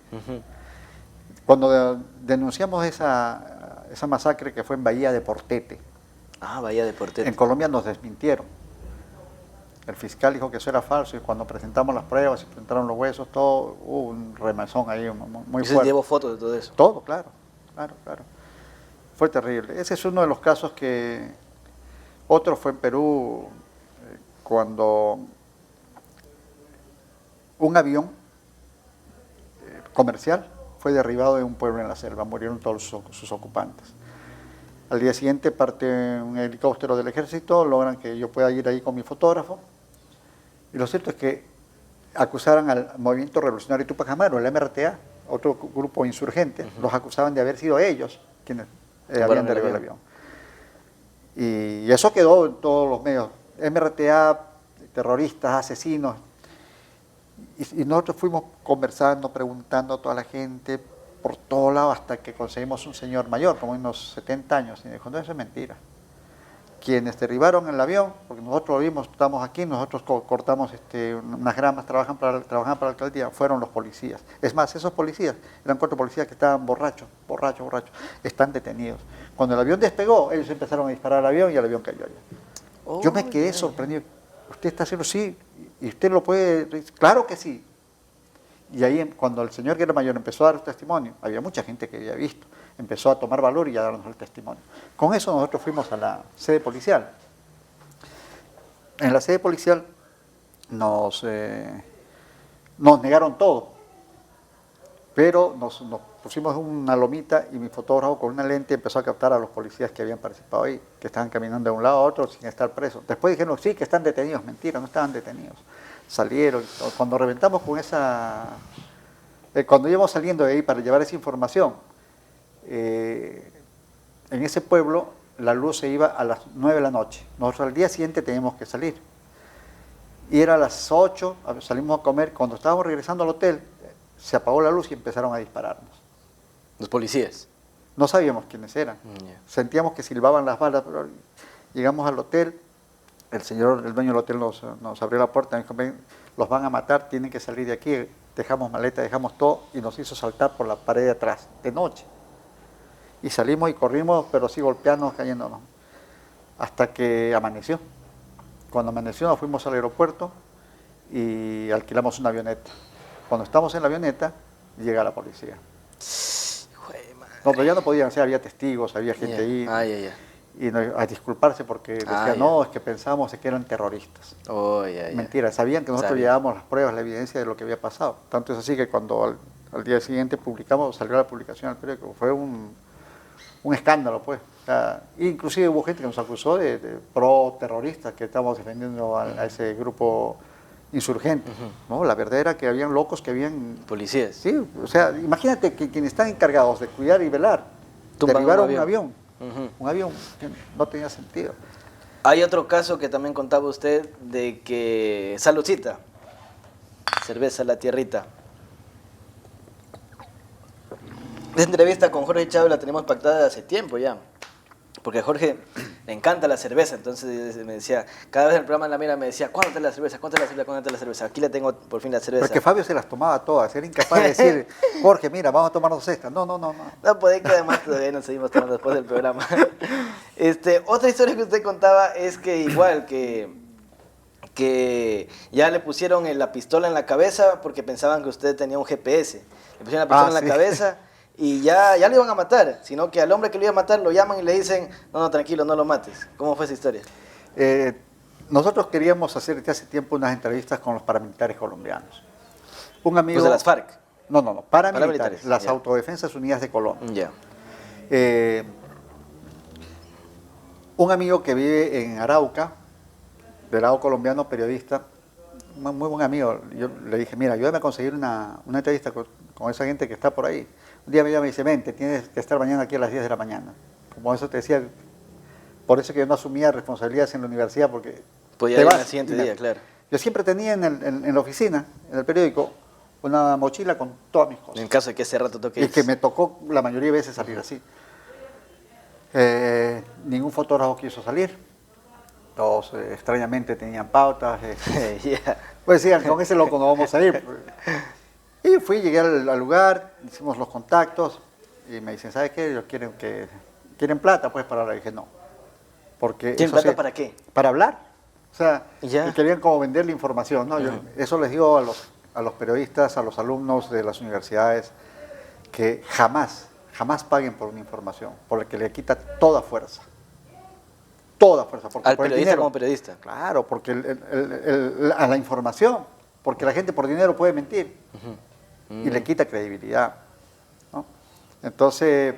Cuando denunciamos esa masacre que fue en Bahía de Portete. Bahía de Portete. En Colombia nos desmintieron. El fiscal dijo que eso era falso y cuando presentamos las pruebas y presentaron los huesos, todo, hubo un remesón ahí muy ¿Y fuerte. llevó fotos de todo eso? Todo, claro. Fue terrible. Ese es uno de los casos que... Otro fue en Perú, cuando un avión comercial fue derribado de un pueblo en la selva, murieron todos sus ocupantes. Al día siguiente parte un helicóptero del ejército, logran que yo pueda ir ahí con mi fotógrafo, y lo cierto es que acusaran al Movimiento Revolucionario Tupac Amaru, el MRTA, otro grupo insurgente, los acusaban de haber sido ellos quienes habían derribado el avión. Y eso quedó en todos los medios, MRTA, terroristas, asesinos. Y nosotros fuimos conversando, preguntando a toda la gente por todos lados hasta que conseguimos un señor mayor, como unos 70 años, y dijo, no, eso es mentira. Quienes derribaron el avión, porque nosotros lo vimos, estamos aquí, nosotros cortamos unas gramas, trabajan para la alcaldía, fueron los policías. Es más, esos policías, eran 4 policías que estaban borrachos, están detenidos. Cuando el avión despegó, ellos empezaron a disparar al avión y el avión cayó allá. Yo me quedé sorprendido. ¿Usted está haciendo sí? ¿Y usted lo puede? Claro que sí. Y ahí, cuando el señor que era mayor empezó a dar testimonio, había mucha gente que había visto, empezó a tomar valor y a darnos el testimonio. Con eso nosotros fuimos a la sede policial. En la sede policial nos negaron todo, pero nos pusimos una lomita y mi fotógrafo con una lente empezó a captar a los policías que habían participado ahí, que estaban caminando de un lado a otro sin estar presos. Después dijeron, sí, que están detenidos. Mentira, no estaban detenidos. Salieron. Cuando reventamos con cuando íbamos saliendo de ahí para llevar esa información, en ese pueblo la luz se iba a las 9 de la noche. Nosotros al día siguiente teníamos que salir. Y era a las 8, salimos a comer. Cuando estábamos regresando al hotel, se apagó la luz y empezaron a dispararnos. ¿Los policías? No sabíamos quiénes eran. Sentíamos que silbaban las balas, pero llegamos al hotel. El dueño del hotel nos abrió la puerta, nos dijo, los van a matar, tienen que salir de aquí. Dejamos maleta, dejamos todo y nos hizo saltar por la pared de atrás, de noche. Y salimos y corrimos, pero sí golpeándonos, cayéndonos. hasta que amaneció. Cuando amaneció nos fuimos al aeropuerto y alquilamos una avioneta. Cuando estamos en la avioneta, llega la policía. No, pero ya no podían ser, había testigos, había gente ahí. Y a disculparse porque decían, no, es que pensábamos que eran terroristas. Mentira, sabían que nosotros llevábamos las pruebas, la evidencia de lo que había pasado. Tanto es así que cuando al día siguiente publicamos, salió la publicación al periódico, fue un escándalo, pues. O sea, inclusive hubo gente que nos acusó de pro-terroristas, que estábamos defendiendo a ese grupo insurgente. ¿No? La verdad era que habían locos, que habían... Policías. Sí, o sea, imagínate que quienes están encargados de cuidar y velar, derribaron un avión. Un avión que no tenía sentido. Hay otro caso que también contaba usted de que... Saludcita. Cerveza La Tierrita. Esta entrevista con Jorge Chávez la tenemos pactada hace tiempo ya. Porque a Jorge le encanta la cerveza, entonces me decía, cada vez en el programa de la mira me decía, ¿cuándo te la cerveza? ¿Cuándo te la cerveza? ¿Cuándo te la cerveza? Aquí le tengo por fin la cerveza. Porque Fabio se las tomaba todas, era incapaz de decir, Jorge, mira, vamos a tomarnos esta. No. No, pues que además todavía nos seguimos tomando después del programa. Otra historia que usted contaba es que igual que ya le pusieron la pistola en la cabeza porque pensaban que usted tenía un GPS. Le pusieron la pistola en la cabeza y ya le iban a matar, sino que al hombre que lo iba a matar lo llaman y le dicen, no, tranquilo, no lo mates. ¿Cómo fue esa historia? Nosotros queríamos hacer desde hace tiempo unas entrevistas con los paramilitares colombianos. Un amigo... ¿Los de las FARC? No, paramilitares, las Autodefensas Unidas de Colombia. Un amigo que vive en Arauca, del lado colombiano, periodista, un muy buen amigo, yo le dije, mira, ayúdame a conseguir una entrevista con esa gente que está por ahí. Un día me llama y me dice, vente, tienes que estar mañana aquí a las 10 de la mañana. Como eso te decía, por eso que yo no asumía responsabilidades en la universidad, porque podía ir al siguiente día, claro. Yo siempre tenía en la oficina, en el periódico, una mochila con todas mis cosas. En caso de que ese rato toque. Y que me tocó la mayoría de veces salir así. Ningún fotógrafo quiso salir. Todos extrañamente tenían pautas. Pues decían, con ese loco no vamos a ir. Y llegué al lugar, hicimos los contactos y me dicen, ¿sabes qué? Ellos quieren plata, pues para hablar. Y dije, no. Porque ¿Quieren plata para qué? Para hablar. O sea, que querían como vender la información, ¿no? Eso les digo a los periodistas, a los alumnos de las universidades, que jamás paguen por una información, porque le quita toda fuerza. Toda fuerza. Porque al periodista como periodista. Claro, porque a la información, porque la gente por dinero puede mentir y le quita credibilidad, ¿no? Entonces,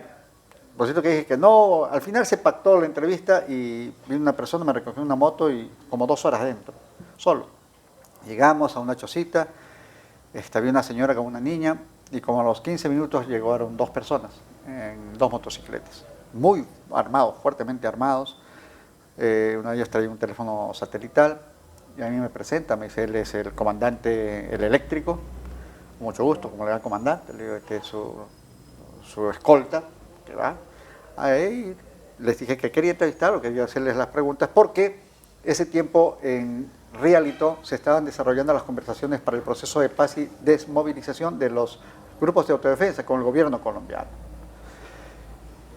por cierto que dije que no, al final se pactó la entrevista y vino una persona, me recogió una moto y como 2 horas adentro, solo. Llegamos a una chocita, había una señora con una niña y como a los 15 minutos llegaron 2 personas en 2 motocicletas, muy armados, fuertemente armados. Uno de ellos traía un teléfono satelital y a mí me presenta, me dice, él es el comandante, el eléctrico, con mucho gusto, como le da comandante, le digo, este es su escolta, que va. Ahí les dije que quería entrevistar o quería hacerles las preguntas, porque ese tiempo en Rialito se estaban desarrollando las conversaciones para el proceso de paz y desmovilización de los grupos de autodefensa con el gobierno colombiano.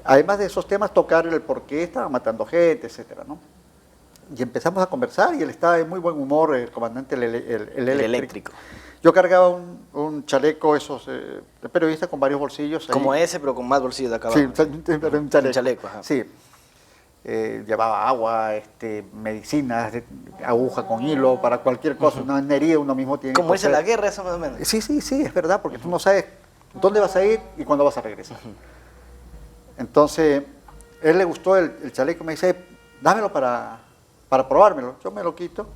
Además de esos temas, tocar el por qué estaban matando gente, etcétera, ¿no? Y empezamos a conversar y él estaba de muy buen humor, el comandante, el eléctrico. Yo cargaba un chaleco esos de periodista con varios bolsillos. Como ahí. ese, pero con más bolsillos de acá Sí, abajo. un chaleco. Un chaleco, ajá. Sí. Llevaba agua, medicinas, aguja con hilo, para cualquier cosa, una herida uno mismo tiene. Como irse a la guerra, eso más o menos. Sí, es verdad, porque tú no sabes dónde vas a ir y cuándo vas a regresar. Entonces, a él le gustó el chaleco, me dice, dámelo para probármelo. Yo me lo quito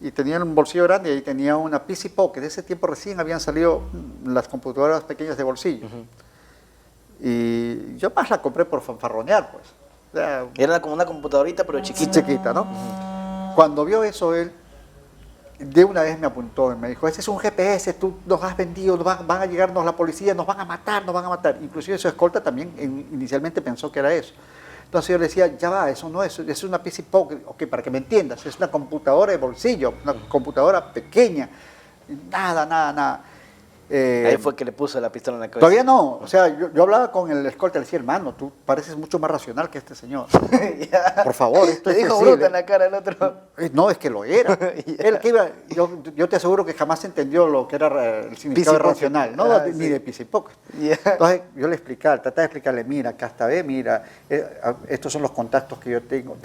y tenía un bolsillo grande y ahí tenía una PC Pocket. De ese tiempo recién habían salido las computadoras pequeñas de bolsillo. Y yo más la compré por fanfarronear, pues. O sea, era como una computadorita, pero chiquita. Chiquita, ¿no? Cuando vio eso, él de una vez me apuntó y me dijo, ese es un GPS, tú nos has vendido, van a llegarnos la policía, nos van a matar. Inclusive su escolta también inicialmente pensó que era eso. Entonces yo le decía, ya va, eso no es una PC Pocket, ok, para que me entiendas, es una computadora de bolsillo, una computadora pequeña, nada. Ahí fue que le puso la pistola en la cabeza. Todavía no, o sea, yo hablaba con el escolta y le decía, hermano, tú pareces mucho más racional que este señor. Ya. Por favor, esto Le es dijo flexible. bruta en la cara al otro. No, es que lo era. Él que iba, yo te aseguro que jamás entendió lo que era el significado de Pisi racional, pocket. ¿no? Ni Sí. de pisipoque. Ya. Entonces yo le explicaba, trataba de explicarle, mira, acá está, ve, mira, estos son los contactos que yo tengo.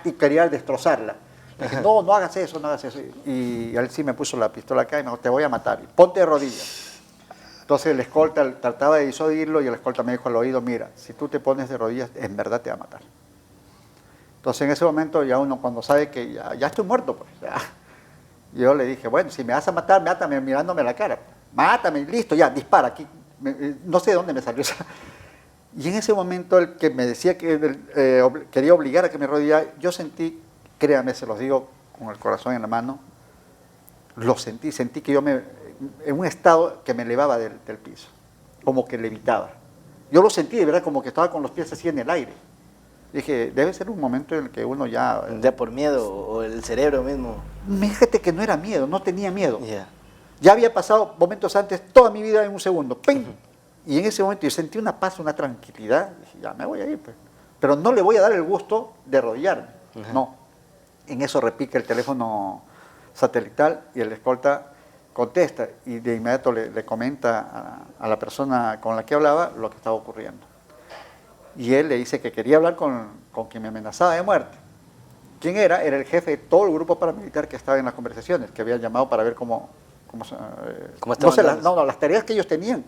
Y quería destrozarla. Le dije, no, no hagas eso, no hagas eso. Y él sí me puso la pistola acá y me dijo, te voy a matar. Ponte de rodillas. Entonces el escolta trataba de disuadirlo y el escolta me dijo al oído, mira, si tú te pones de rodillas, en verdad te va a matar. Entonces en ese momento ya uno cuando sabe que ya estoy muerto, pues ya. Yo le dije, bueno, si me vas a matar, mátame mirándome la cara. Mátame, listo, ya, dispara aquí. No sé de dónde me salió esa. Y en ese momento el que me decía que quería obligar a que me arrodillara, yo sentí, créanme, se los digo con el corazón en la mano, lo sentí que yo en un estado que me elevaba del piso, como que levitaba. Yo lo sentí de verdad como que estaba con los pies así en el aire. Dije, debe ser un momento en el que uno ya... Ya por miedo o el cerebro mismo. Fíjate que no era miedo, no tenía miedo. Ya. Ya había pasado momentos antes, toda mi vida en un segundo. ¡Ping! Y en ese momento yo sentí una paz, una tranquilidad. Dije, ya me voy a ir, pues. Pero no le voy a dar el gusto de arrodillarme. No. En eso repica el teléfono satelital y el escolta contesta y de inmediato le comenta a la persona con la que hablaba lo que estaba ocurriendo. Y él le dice que quería hablar con quien me amenazaba de muerte. ¿Quién era? Era el jefe de todo el grupo paramilitar que estaba en las conversaciones, que habían llamado para ver cómo las tareas que ellos tenían.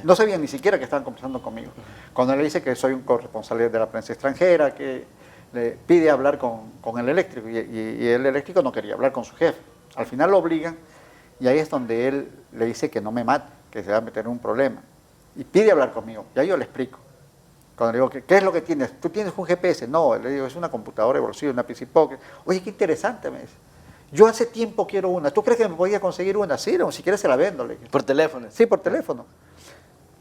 No sabían ni siquiera que estaban conversando conmigo. Cuando él le dice que soy un corresponsal de la prensa extranjera, que le pide hablar con el eléctrico, y el eléctrico no quería hablar con su jefe. Al final lo obligan, y ahí es donde él le dice que no me mate, que se va a meter en un problema. Y pide hablar conmigo, ya yo le explico. Cuando le digo, ¿qué es lo que tienes? ¿Tú tienes un GPS? No, le digo, es una computadora de bolsillo, una PC Pocket. Oye, qué interesante, me dice. Yo hace tiempo quiero una. ¿Tú crees que me podía conseguir una? Sí, no, si quieres se la vendo. Le dije. ¿Por teléfono? Sí, por teléfono.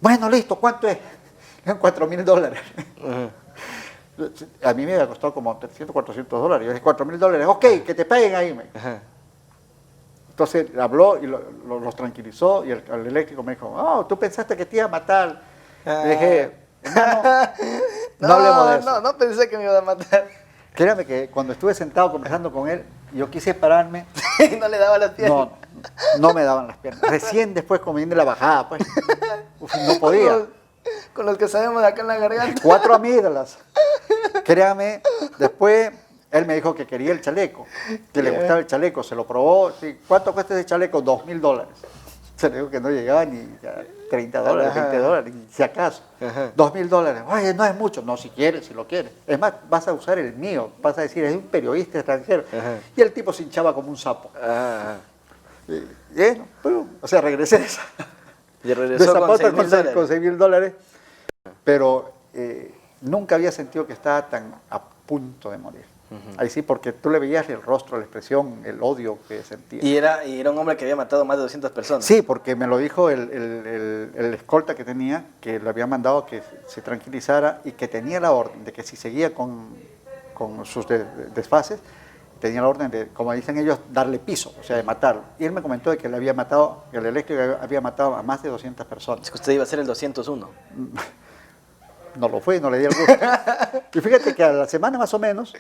Bueno, listo, ¿cuánto es? Eran $4,000. A mí me había costado como $300, $400. Yo dije, $4,000. Ok, que te paguen ahí. Me dijo. Entonces habló y los tranquilizó y el eléctrico me dijo, oh, tú pensaste que te iba a matar. Le dije, no hablemos de eso. No pensé que me iba a matar. Créame que cuando estuve sentado conversando con él, yo quise pararme. No le daba las piernas. No me daban las piernas. Recién después, como viene la bajada, pues, no podía. Con los que sabemos acá en la garganta. 4 amígdalas. Créame, después él me dijo que quería el chaleco, que le gustaba el chaleco, se lo probó. Sí, ¿cuánto cuesta ese chaleco? $2,000. Se le dijo que no llegaba ni a $30, $20, si acaso. $2,000. Oye, no es mucho. No, si quieres, si lo quieres. Es más, vas a usar el mío. Vas a decir, es un periodista extranjero. Y el tipo se hinchaba como un sapo. O sea, regresé de esa, y regresó con $6,000. con $6,000. Pero nunca había sentido que estaba tan a punto de morir. Ahí sí, porque tú le veías el rostro, la expresión, el odio que sentía. Y era un hombre que había matado más de 200 personas. Sí, porque me lo dijo el escolta que tenía, que le había mandado que se tranquilizara y que tenía la orden de que si seguía con sus desfases, tenía la orden de, como dicen ellos, darle piso, o sea, de matarlo. Y él me comentó de que le había matado, que el eléctrico había matado a más de 200 personas. Es que usted iba a ser el 201. No lo fue, no le di el gusto. Y fíjate que a la semana más o menos,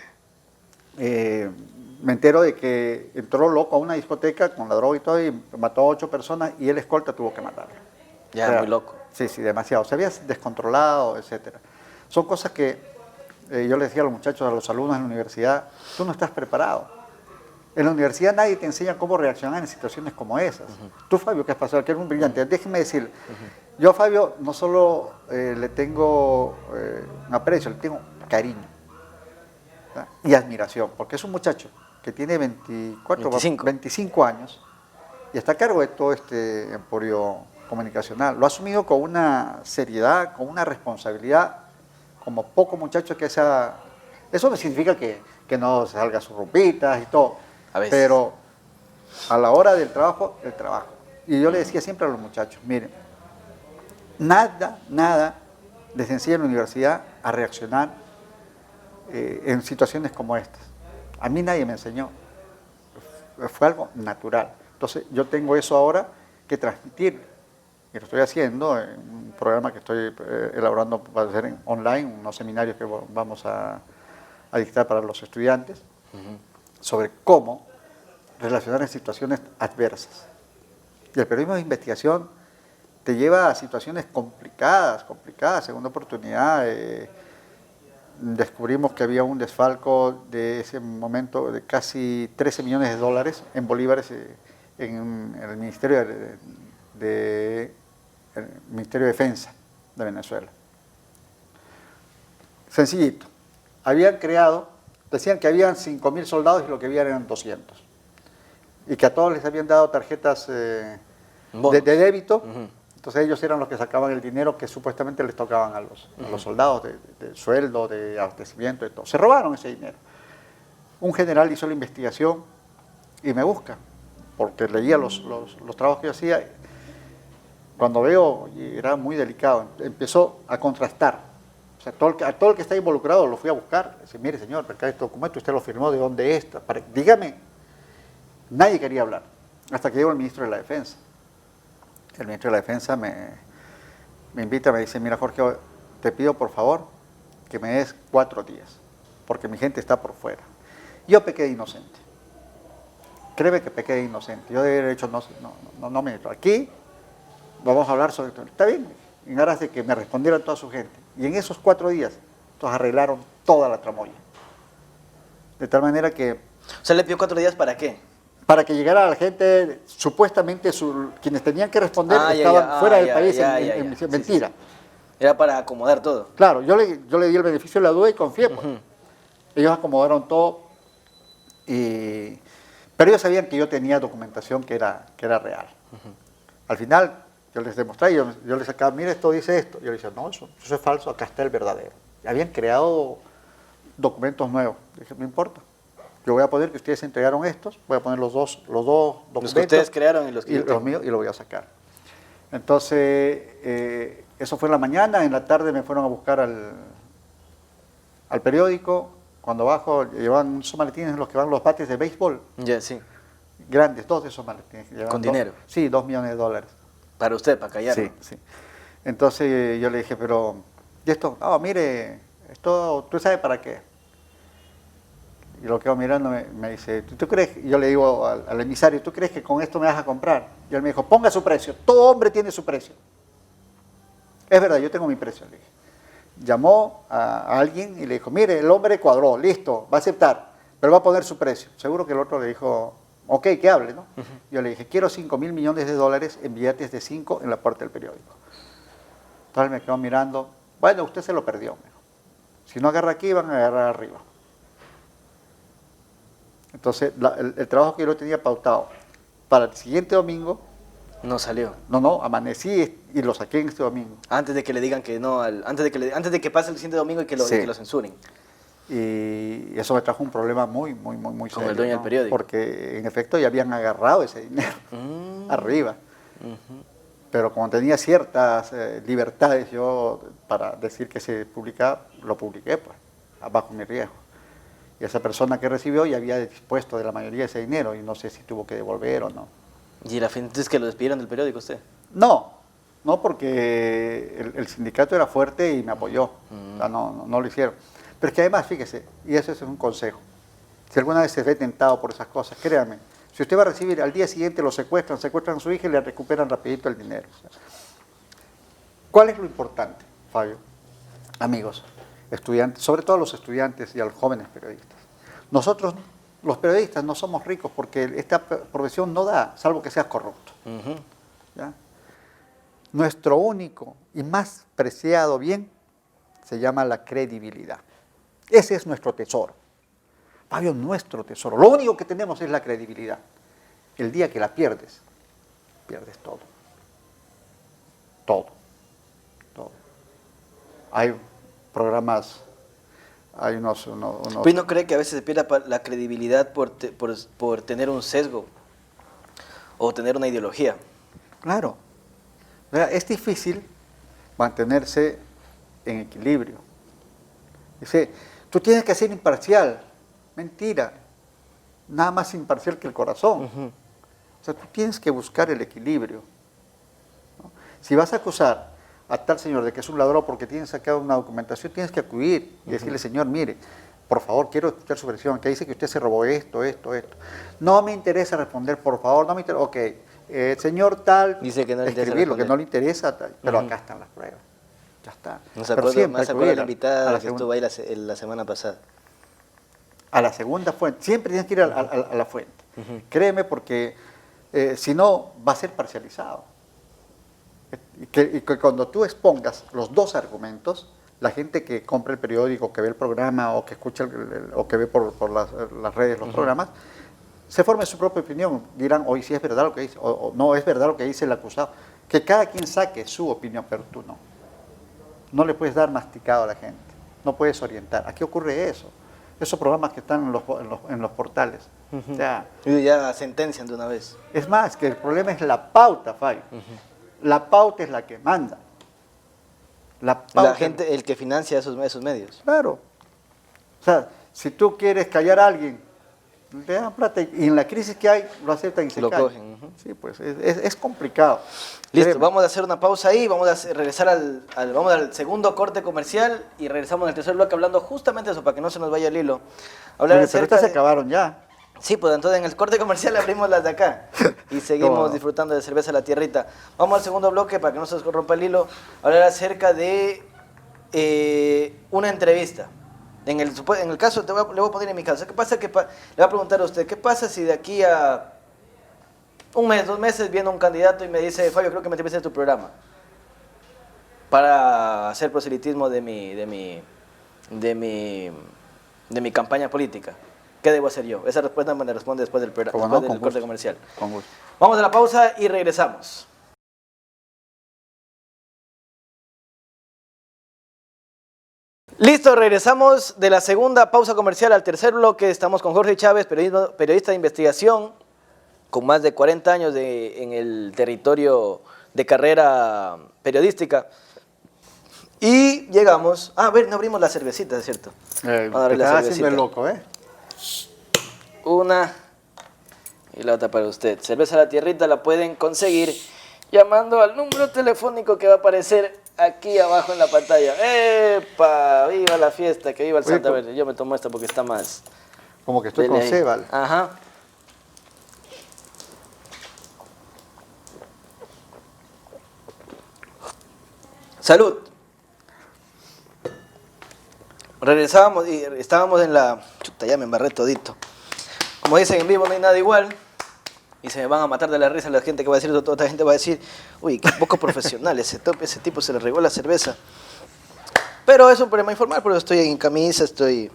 me entero de que entró loco a una discoteca con la droga y todo y mató a 8 personas y el escolta tuvo que matarlo. Ya, o sea, muy loco. Sí, demasiado. Se había descontrolado, etcétera. Son cosas que yo les decía a los muchachos, a los alumnos en la universidad, tú no estás preparado. En la universidad nadie te enseña cómo reaccionar en situaciones como esas. Tú, Fabio, que has pasado, que eres un brillante, déjeme decirle, yo a Fabio no solo le tengo un aprecio, le tengo cariño y admiración, porque es un muchacho que tiene 25 años y está a cargo de todo este emporio comunicacional. Lo ha asumido con una seriedad, con una responsabilidad, como pocos muchachos que sea... Eso no significa que no salga sus ropitas y todo, a veces. Pero a la hora del trabajo, el trabajo. Y yo le decía siempre a los muchachos, miren, nada les enseña en la universidad a reaccionar en situaciones como estas. A mí nadie me enseñó, fue algo natural. Entonces yo tengo eso ahora que transmitir y lo estoy haciendo en un programa que estoy elaborando para hacer online, unos seminarios que vamos a dictar para los estudiantes, sobre cómo relacionar en situaciones adversas. Y el periodismo de investigación te lleva a situaciones complicadas. Segunda oportunidad, descubrimos que había un desfalco de ese momento de casi 13 millones de dólares en bolívares en el Ministerio de Defensa de Venezuela. Sencillito. Decían que habían 5.000 soldados y lo que había eran 200. Y que a todos les habían dado tarjetas de débito. Entonces ellos eran los que sacaban el dinero que supuestamente les tocaban a los soldados de sueldo, de abastecimiento y todo. Se robaron ese dinero. Un general hizo la investigación y me busca, porque leía los trabajos que yo hacía. Cuando veo, y era muy delicado, empezó a contrastar. O sea, a todo el que está involucrado lo fui a buscar. Le dije, mire señor, acá este documento usted lo firmó, ¿de dónde es? Dígame. Nadie quería hablar, hasta que llegó el ministro de la Defensa. El ministro de la Defensa me invita, me dice, mira Jorge, te pido por favor que me des 4 días, porque mi gente está por fuera. Yo pequé de inocente. Créeme que pequé de inocente. Yo debería haber dicho, no me meto. Aquí vamos a hablar sobre esto. Está bien, en aras de que me respondieran toda su gente. Y en esos 4 días, entonces arreglaron toda la tramoya. De tal manera que... O sea, ¿le pidió 4 días para qué? Para que llegara la gente, supuestamente quienes tenían que responder estaban fuera del país en mentira. Sí. Era para acomodar todo. Claro, yo le di el beneficio de la duda y confié. Pues. Ellos acomodaron todo, pero ellos sabían que yo tenía documentación que era real. Al final, yo les demostré, yo les sacaba, mira, esto dice esto. Yo les decía, no, eso es falso, acá está el verdadero. Habían creado documentos nuevos. Dije, no importa. Yo voy a poner que ustedes entregaron estos, voy a poner los dos documentos. Los que ustedes crearon y los que los míos, y lo voy a sacar. Entonces, eso fue en la mañana, en la tarde me fueron a buscar al periódico. Cuando bajo, llevaban esos maletines en los que van los bates de béisbol. Ya, sí. Grandes, 2 de esos maletines. ¿Con dinero? Sí, $2 millones. ¿Para usted, para callar? Sí, sí. Entonces yo le dije, pero, ¿y esto? No, mire, esto, ¿tú sabes para qué? Y lo quedo mirando, me dice, ¿tú crees? Y yo le digo al emisario, ¿tú crees que con esto me vas a comprar? Y él me dijo, ponga su precio. Todo hombre tiene su precio. Es verdad, yo tengo mi precio, le dije. Llamó a alguien y le dijo, mire, el hombre cuadró, listo, va a aceptar, pero va a poner su precio. Seguro que el otro le dijo, ok, que hable, ¿no? Yo le dije, quiero $5.000 millones en billetes de 5 en la puerta del periódico. Entonces me quedó mirando, bueno, usted se lo perdió. Me dijo. Si no agarra aquí, van a agarrar arriba. Entonces, el trabajo que yo tenía pautado para el siguiente domingo... No salió. No, amanecí y lo saqué en este domingo. Antes de que le digan que no, antes de que pase el siguiente domingo y que lo censuren. Y eso me trajo un problema muy serio. Con el dueño del periódico. Porque, en efecto, ya habían agarrado ese dinero arriba. Pero como tenía ciertas libertades yo para decir que se publicaba, lo publiqué, pues, bajo mi riesgo. Y esa persona que recibió ya había dispuesto de la mayoría de ese dinero y no sé si tuvo que devolver o no. ¿Y la gente es que lo despidieron del periódico usted? No, porque el sindicato era fuerte y me apoyó. O sea, no lo hicieron. Pero es que además, fíjese, y eso es un consejo, si alguna vez se ve tentado por esas cosas, créame, si usted va a recibir, al día siguiente lo secuestran a su hija y le recuperan rapidito el dinero. O sea, ¿cuál es lo importante, Fabio? Amigos, estudiantes, sobre todo a los estudiantes y a los jóvenes periodistas. Nosotros, los periodistas, no somos ricos porque esta profesión no da, salvo que seas corrupto. ¿Ya? Nuestro único y más preciado bien se llama la credibilidad. Ese es nuestro tesoro. Fabio, nuestro tesoro. Lo único que tenemos es la credibilidad. El día que la pierdes, pierdes todo. Todo. Hay programas, hay unos... ¿Pues no cree que a veces se pierda la credibilidad por tener un sesgo o tener una ideología? Claro. Es difícil mantenerse en equilibrio. Dice, tú tienes que ser imparcial. Mentira. Nada más imparcial que el corazón. O sea, tú tienes que buscar el equilibrio, ¿no? Si vas a acusar a tal señor de que es un ladrón porque tiene sacado una documentación, tienes que acudir y decirle, señor, mire, por favor, quiero escuchar su versión, que dice que usted se robó esto. No me interesa responder, por favor, no me interesa. Ok, señor tal, Dice que no le interesa escribir lo que responder. no le interesa, tal, pero acá están las pruebas. Ya está. No se Pero acuerda, siempre más se acudir acuerda la invitada que segunda- estuvo ahí la semana pasada. a la segunda fuente. Siempre tienes que ir a la fuente. Créeme, porque si no, va a ser parcializado. Y que cuando tú expongas los dos argumentos, la gente que compra el periódico, que ve el programa o que escucha o que ve por las redes los programas, se forme su propia opinión. Dirán, hoy sí es verdad lo que dice, o no es verdad lo que dice el acusado. Que cada quien saque su opinión, pero tú no. No le puedes dar masticado a la gente, no puedes orientar. Aquí ocurre eso. Esos programas que están en los portales. O sea, Y ya sentencian de una vez. es más, que el problema es la pauta, Fay. La pauta es la que manda. La pauta, La gente, el que financia esos medios. Claro. O sea, si tú quieres callar a alguien, le dan plata y en la crisis que hay, lo aceptan y se Lo callan. cogen. Sí, pues es complicado. Listo, Créeme. vamos a hacer una pausa ahí, vamos a regresar vamos al segundo corte comercial y regresamos en el tercer bloque hablando justamente de eso, para que no se nos vaya el hilo. Hablar Oye, pero acerca estas se de- acabaron ya. Sí, pues entonces en el corte comercial abrimos las de acá y seguimos No. disfrutando de cerveza La Tierrita. Vamos al segundo bloque para que no se nos rompa el hilo, hablar acerca de una entrevista. En el caso, le voy a poner en mi caso, ¿qué pasa? Le voy a preguntar a usted, ¿qué pasa si de aquí a un mes, 2 meses viene un candidato y me dice, Fabio, creo que me entrevisté en tu programa para hacer proselitismo de mi campaña política? ¿Qué debo hacer yo? Esa respuesta me la responde después del, ¿Cómo no? después del Con corte gusto. comercial. Con gusto. Vamos a la pausa y regresamos. Listo, regresamos de la segunda pausa comercial al tercer bloque. Estamos con Jorge Chávez, periodista de investigación, con más de 40 años en el territorio de carrera periodística. Y llegamos... a ver, no abrimos la cervecita, es cierto. Vamos a Te abrir la estás haciendo cervecita. el loco, ¿eh? Una y la otra para usted. Cerveza La Tierrita la pueden conseguir llamando al número telefónico que va a aparecer aquí abajo en la pantalla. ¡Epa! ¡Viva la fiesta! ¡Que viva el Oye, Santa Verde! Yo me tomo esta porque está más... Como que estoy Dele con ahí. Sebal. Ajá. ¡Salud! Regresábamos y estábamos en la... Chuta, ya me embarré todito. Como dicen, en vivo no hay nada igual. Y se me van a matar de la risa la gente que va a decir eso. Toda otra gente va a decir, uy, qué poco profesional, ese tipo se le regó la cerveza. Pero es un problema informal, porque estoy en camisa, estoy...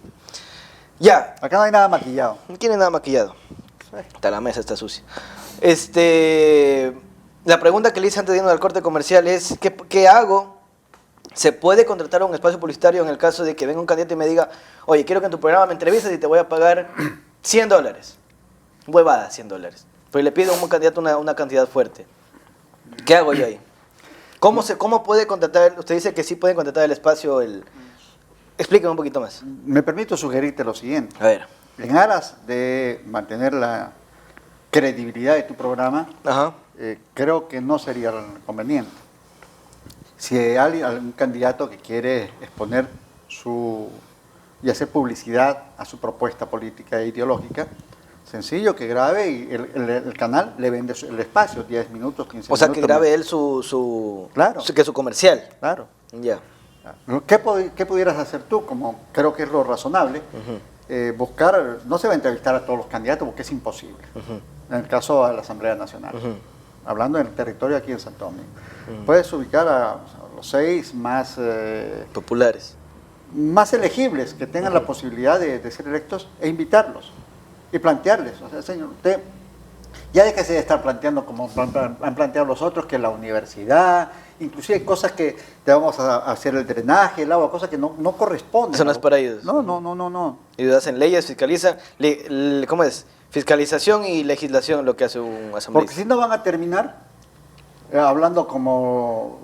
Ya, Acá no hay nada maquillado. no tiene nada maquillado. Hasta la mesa está sucia. La pregunta que le hice antes de irnos al corte comercial es, ¿qué hago? ¿Se puede contratar un espacio publicitario en el caso de que venga un candidato y me diga, oye, quiero que en tu programa me entrevistes y te voy a pagar $100? Huevada, $100. Pero le pido a un candidato una cantidad fuerte. ¿Qué hago yo ahí? ¿Cómo puede contratar? Usted dice que sí puede contratar el espacio. Explíqueme un poquito más. Me permito sugerirte lo siguiente. A ver. En aras de mantener la credibilidad de tu programa, Ajá. creo que no sería conveniente. Si hay algún candidato que quiere exponer y hacer publicidad a su propuesta política e ideológica, sencillo, que grabe y el canal le vende el espacio, 10 minutos, 15 minutos. O sea, que grabe más. él su Claro. que su comercial. Claro. Ya. ¿Qué pudieras hacer tú? Como creo que es lo razonable, buscar, no se va a entrevistar a todos los candidatos porque es imposible. En el caso de la Asamblea Nacional, hablando en el territorio aquí en Santo Domingo. Puedes ubicar a los 6 más Populares. elegibles que tengan la posibilidad de ser electos e invitarlos y plantearles, o sea, señor, usted ya déjese de estar planteando como han planteado los otros, que la universidad, inclusive hay cosas que te vamos a hacer el drenaje, el agua, cosas que no corresponden. Eso no es para ellos. No. Y hacen leyes, fiscalizan. ¿Cómo es? Fiscalización y legislación lo que hace un Porque asambleísta. si no van a terminar hablando como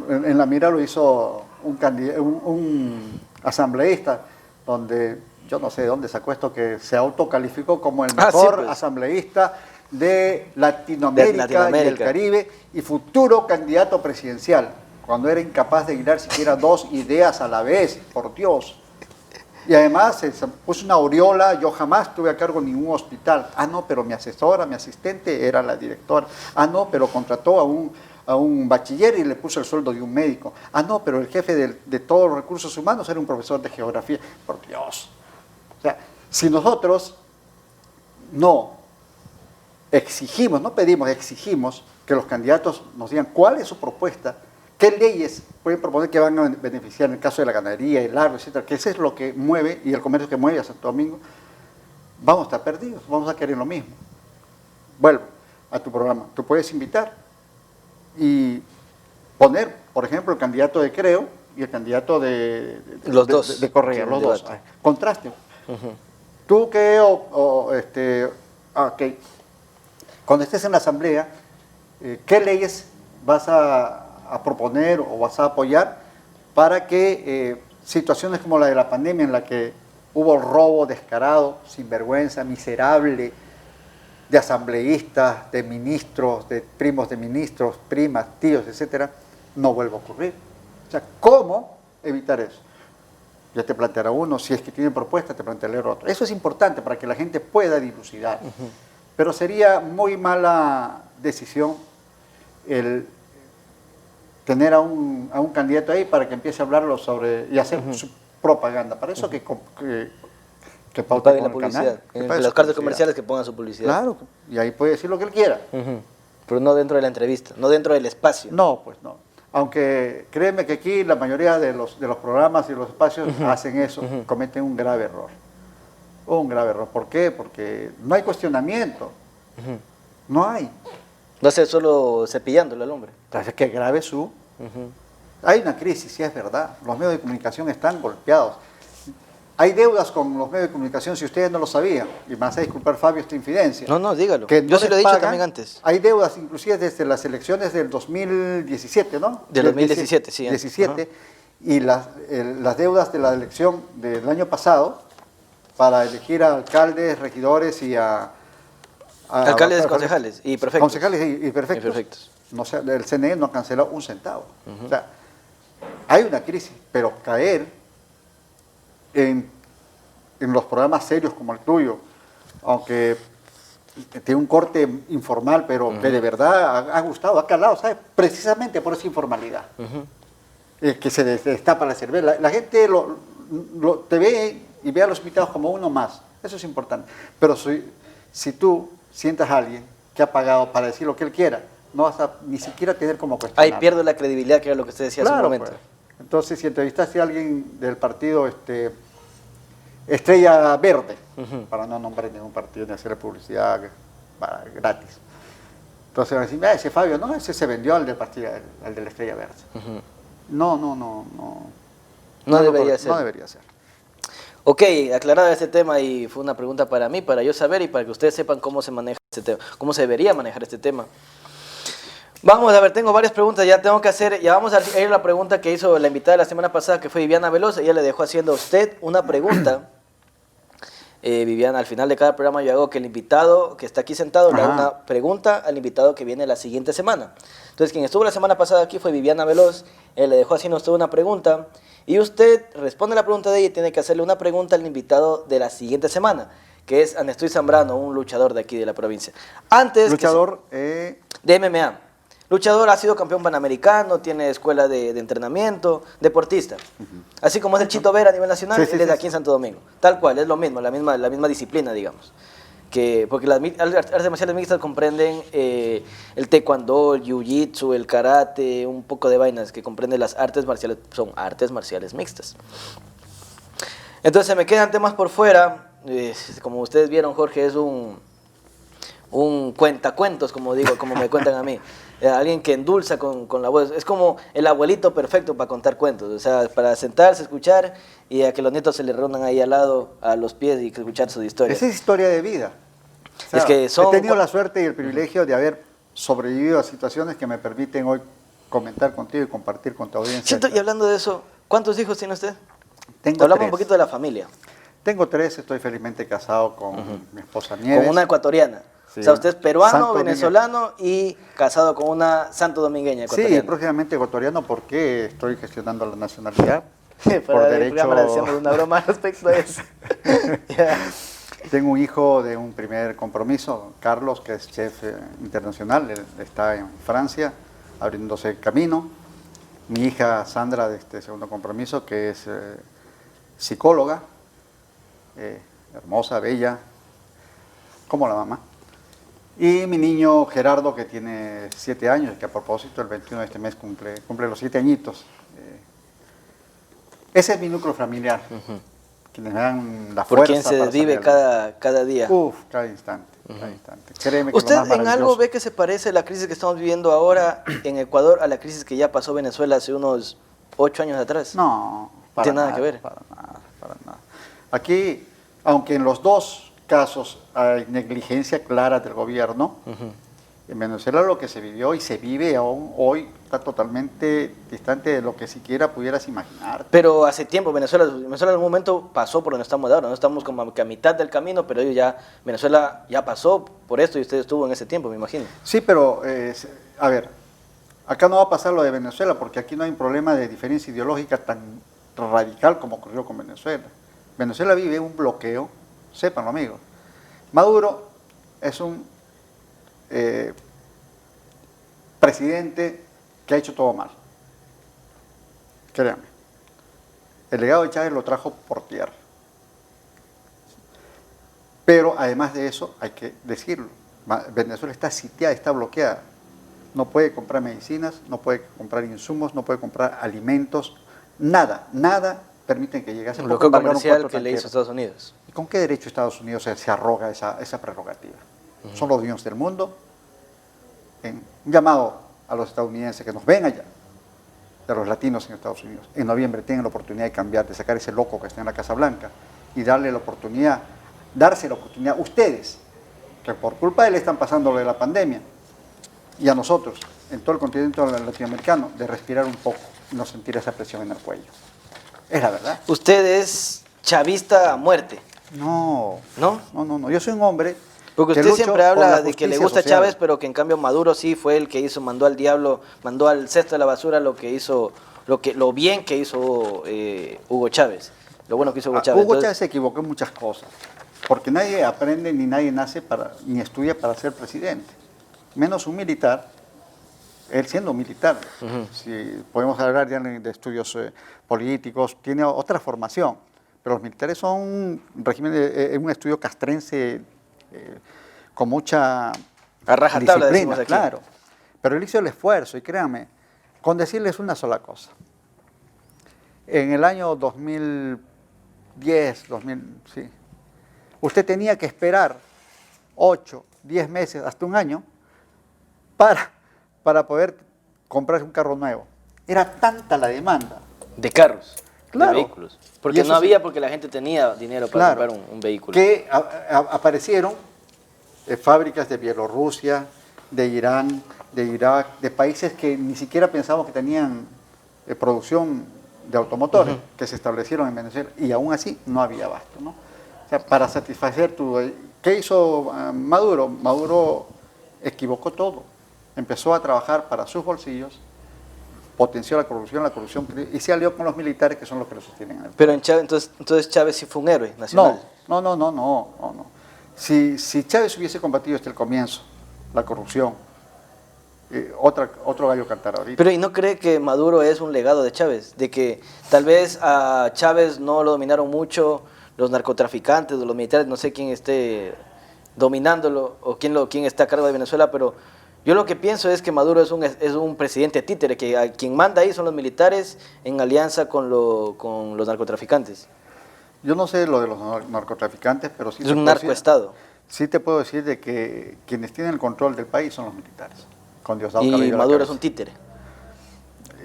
en la mira lo hizo un asambleísta, donde yo no sé de dónde sacó esto, que se autocalificó como el Ah, sí, mejor pues. asambleísta de Latinoamérica y el Caribe y futuro candidato presidencial, cuando era incapaz de hilar siquiera dos ideas a la vez, por Dios. Y además se puso una aureola, yo jamás tuve a cargo ningún hospital. Ah, no, pero mi asesora, mi asistente era la directora. Ah, no, pero contrató a un bachiller y le puso el sueldo de un médico. Ah, no, pero el jefe de todos los recursos humanos era un profesor de geografía. Por Dios. O sea, si nosotros no exigimos, no pedimos, exigimos que los candidatos nos digan cuál es su propuesta, qué leyes pueden proponer que van a beneficiar en el caso de la ganadería, el agro, etcétera, que eso es lo que mueve y el comercio que mueve a Santo Domingo, vamos a estar perdidos, vamos a querer lo mismo. Vuelvo a tu programa, tú puedes invitar y poner, por ejemplo, el candidato de Creo y el candidato de Correa, los dos, contraste. Tú que, cuando estés en la asamblea, ¿qué leyes vas a proponer o vas a apoyar para que situaciones como la de la pandemia, en la que hubo robo descarado, sinvergüenza, miserable, de asambleístas, de ministros, de primos de ministros, primas, tíos, etcétera, no vuelva a ocurrir? O sea, ¿cómo evitar eso? Ya te planteará uno, si es que tiene propuesta, te planteará otro. Eso es importante para que la gente pueda dilucidar. Pero sería muy mala decisión el tener a un candidato ahí para que empiece a hablarlo sobre y hacer su propaganda. Para eso que pague la publicidad. En los cartos comerciales que pongan su publicidad. Claro, y ahí puede decir lo que él quiera. Pero no dentro de la entrevista, no dentro del espacio. No, pues no. Aunque créeme que aquí la mayoría de los programas y los espacios hacen eso, cometen un grave error. Un grave error. ¿Por qué? Porque no hay cuestionamiento. No hay. No sé, solo cepillándolo al hombre. Entonces, que grave su. Hay una crisis, sí es verdad. Los medios de comunicación están golpeados. Hay deudas con los medios de comunicación, si ustedes no lo sabían, y me vas a disculpar, Fabio, esta infidencia. No, dígalo. Que yo se lo he dicho también antes. Hay deudas inclusive desde las elecciones del 2017, ¿no? Del 2017, sí. 17, y las deudas de la elección del año pasado para elegir a alcaldes, regidores y alcaldes, concejales y prefectos. Concejales y prefectos. No, el CNE no ha cancelado un centavo. O sea, hay una crisis, pero caer en los programas serios como el tuyo, aunque tiene un corte informal, pero que de verdad ha gustado, ha calado, ¿sabes? Precisamente por esa informalidad. Que se destapa la cerveza. La gente te ve y ve a los invitados como uno más. Eso es importante. Pero si tú sientas a alguien que ha pagado para decir lo que él quiera, no vas a ni siquiera tener como cuestionar. Ahí pierde la credibilidad, que era lo que usted decía hace un momento. Pues. Entonces, si entrevistaste a alguien del partido Estrella Verde, para no nombrar ningún partido ni hacer publicidad gratis, entonces van a decir, ese Fabio, no, ese se vendió al del partido, al de la Estrella Verde. No debería ser. No debería ser. Ok, aclarado este tema, y fue una pregunta para mí, para yo saber y para que ustedes sepan cómo se maneja este tema, cómo se debería manejar este tema. Vamos a ver, tengo varias preguntas, ya vamos a ir a la pregunta que hizo la invitada de la semana pasada, que fue Viviana Veloz. Ella le dejó haciendo a usted una pregunta. Viviana, al final de cada programa yo hago que el invitado que está aquí sentado le haga una pregunta al invitado que viene la siguiente semana. Entonces, quien estuvo la semana pasada aquí fue Viviana Veloz. Él le dejó haciendo a usted una pregunta y usted responde la pregunta de ella y tiene que hacerle una pregunta al invitado de la siguiente semana, que es Anestoy Zambrano, un luchador de aquí de la provincia. Luchador de MMA. Luchador, ha sido campeón panamericano, tiene escuela de entrenamiento, deportista. Así como es el Chito Vera a nivel nacional, él es de aquí en Santo Domingo. Tal cual, es lo mismo, la misma disciplina, digamos. Porque las artes marciales mixtas comprenden el taekwondo, el jiu-jitsu, el karate, un poco de vainas que comprenden las artes marciales, son artes marciales mixtas. Entonces se me quedan temas por fuera. Como ustedes vieron, Jorge es un cuentacuentos, como me cuentan a mí. Alguien que endulza con la voz. Es como el abuelito perfecto para contar cuentos. O sea, para sentarse, escuchar y a que los nietos se le reúnan ahí al lado, a los pies, y escuchar sus historias. Esa es historia de vida. O sea, he tenido la suerte y el privilegio de haber sobrevivido a situaciones que me permiten hoy comentar contigo y compartir con tu audiencia. Y hablando de eso, ¿cuántos hijos tiene usted? Tengo Hablamos 3. un poquito de la familia. Tengo 3, estoy felizmente casado con mi esposa Nieves. Con una ecuatoriana. Sí, O sea, usted es peruano, santo venezolano y casado con una santo-domingueña ecuatoriana. Sí, próximamente ecuatoriano porque estoy gestionando la nacionalidad. Para Por el derecho. programa le hacíamos una broma al respecto de eso. Ya. Tengo un hijo de un primer compromiso, Carlos, que es chef internacional, él está en Francia, abriéndose camino. Mi hija Sandra, de este segundo compromiso, que es psicóloga, hermosa, bella, como la mamá. Y mi niño Gerardo, que tiene 7 años, que a propósito el 21 de este mes cumple los 7 añitos. Ese es mi núcleo familiar, quienes me dan la fuerza. Por quien se para desvive salir cada día. Uf, cada instante, cada instante. Créeme que ¿Usted lo más en algo maravilloso- ve que se parece la crisis que estamos viviendo ahora en Ecuador a la crisis que ya pasó Venezuela hace unos 8 años atrás? No, No tiene nada que ver. Para nada, para nada. Aquí, aunque en los dos casos hay negligencia clara del gobierno, en Venezuela lo que se vivió y se vive aún hoy está totalmente distante de lo que siquiera pudieras imaginar. Pero hace tiempo Venezuela en algún momento pasó por donde estamos ahora, no estamos como que a mitad del camino, pero Venezuela ya pasó por esto y usted estuvo en ese tiempo, me imagino. Sí, pero, a ver, acá no va a pasar lo de Venezuela, porque aquí no hay un problema de diferencia ideológica tan radical como ocurrió con Venezuela. Venezuela vive un bloqueo, sépanlo amigos. Maduro es un presidente que ha hecho todo mal. Créanme. El legado de Chávez lo trajo por tierra. Pero además de eso, hay que decirlo, Venezuela está sitiada, está bloqueada. No puede comprar medicinas, no puede comprar insumos, no puede comprar alimentos, nada permiten que llegue a ese Un poco bloqueo embargaron comercial 4 que le hizo tanqueros. Estados Unidos. ¿Y con qué derecho Estados Unidos se arroga esa prerrogativa? Son los dueños del mundo. Un llamado a los estadounidenses que nos ven allá, de los latinos en Estados Unidos. En noviembre tienen la oportunidad de cambiar, de sacar ese loco que está en la Casa Blanca y darse la oportunidad ustedes, que por culpa de él están pasando lo de la pandemia, y a nosotros, en todo el continente latinoamericano, de respirar un poco y no sentir esa presión en el cuello. Es la verdad. Usted es chavista a muerte, No, ¿no? no. Yo soy un hombre. Porque que usted lucho siempre por habla la de que le justicia gusta social. Chávez, pero que en cambio Maduro sí fue el que mandó al diablo, mandó al cesto de la basura lo que hizo, lo bien que hizo Hugo Chávez, lo bueno que hizo Hugo Chávez. Hugo Entonces, Chávez se equivocó en muchas cosas, porque nadie aprende ni nadie nace ni estudia para ser presidente, menos un militar, él siendo militar. Si podemos hablar ya de estudios políticos, tiene otra formación, pero los militares son un régimen, un estudio castrense con mucha a rajatabla decimos disciplina, aquí. claro. Pero él hizo el esfuerzo y créanme, con decirles una sola cosa. En el año 2010, sí, usted tenía que esperar 8, 10 meses, hasta un año, para poder comprarse un carro nuevo. Era tanta la demanda. De carros, Claro. de vehículos. Y Porque eso no sí. había, porque la gente tenía dinero para Claro. comprar un vehículo. Que aparecieron fábricas de Bielorrusia, de Irán, de Irak, de países que ni siquiera pensábamos que tenían producción de automotores, que se establecieron en Venezuela, y aún así no había abasto, ¿no? O sea, para satisfacer ¿Qué hizo Maduro? Maduro equivocó todo. Empezó a trabajar para sus bolsillos, potenció la corrupción, y se alió con los militares, que son los que lo sostienen en el Pero en Chávez, entonces Chávez sí fue un héroe nacional. No. Si Chávez hubiese combatido desde el comienzo la corrupción, otro gallo cantará ahorita. Pero ¿y no cree que Maduro es un legado de Chávez? De que tal vez a Chávez no lo dominaron mucho los narcotraficantes o los militares, no sé quién esté dominándolo o quién está a cargo de Venezuela, pero yo lo que pienso es que Maduro es un presidente títere, que a quien manda ahí son los militares en alianza con los narcotraficantes. Yo no sé lo de los narcotraficantes, pero sí Es un narcoestado. Sí te puedo decir de que quienes tienen el control del país son los militares. Con Diosdado Y Cabello a la Maduro es cabeza. un títere.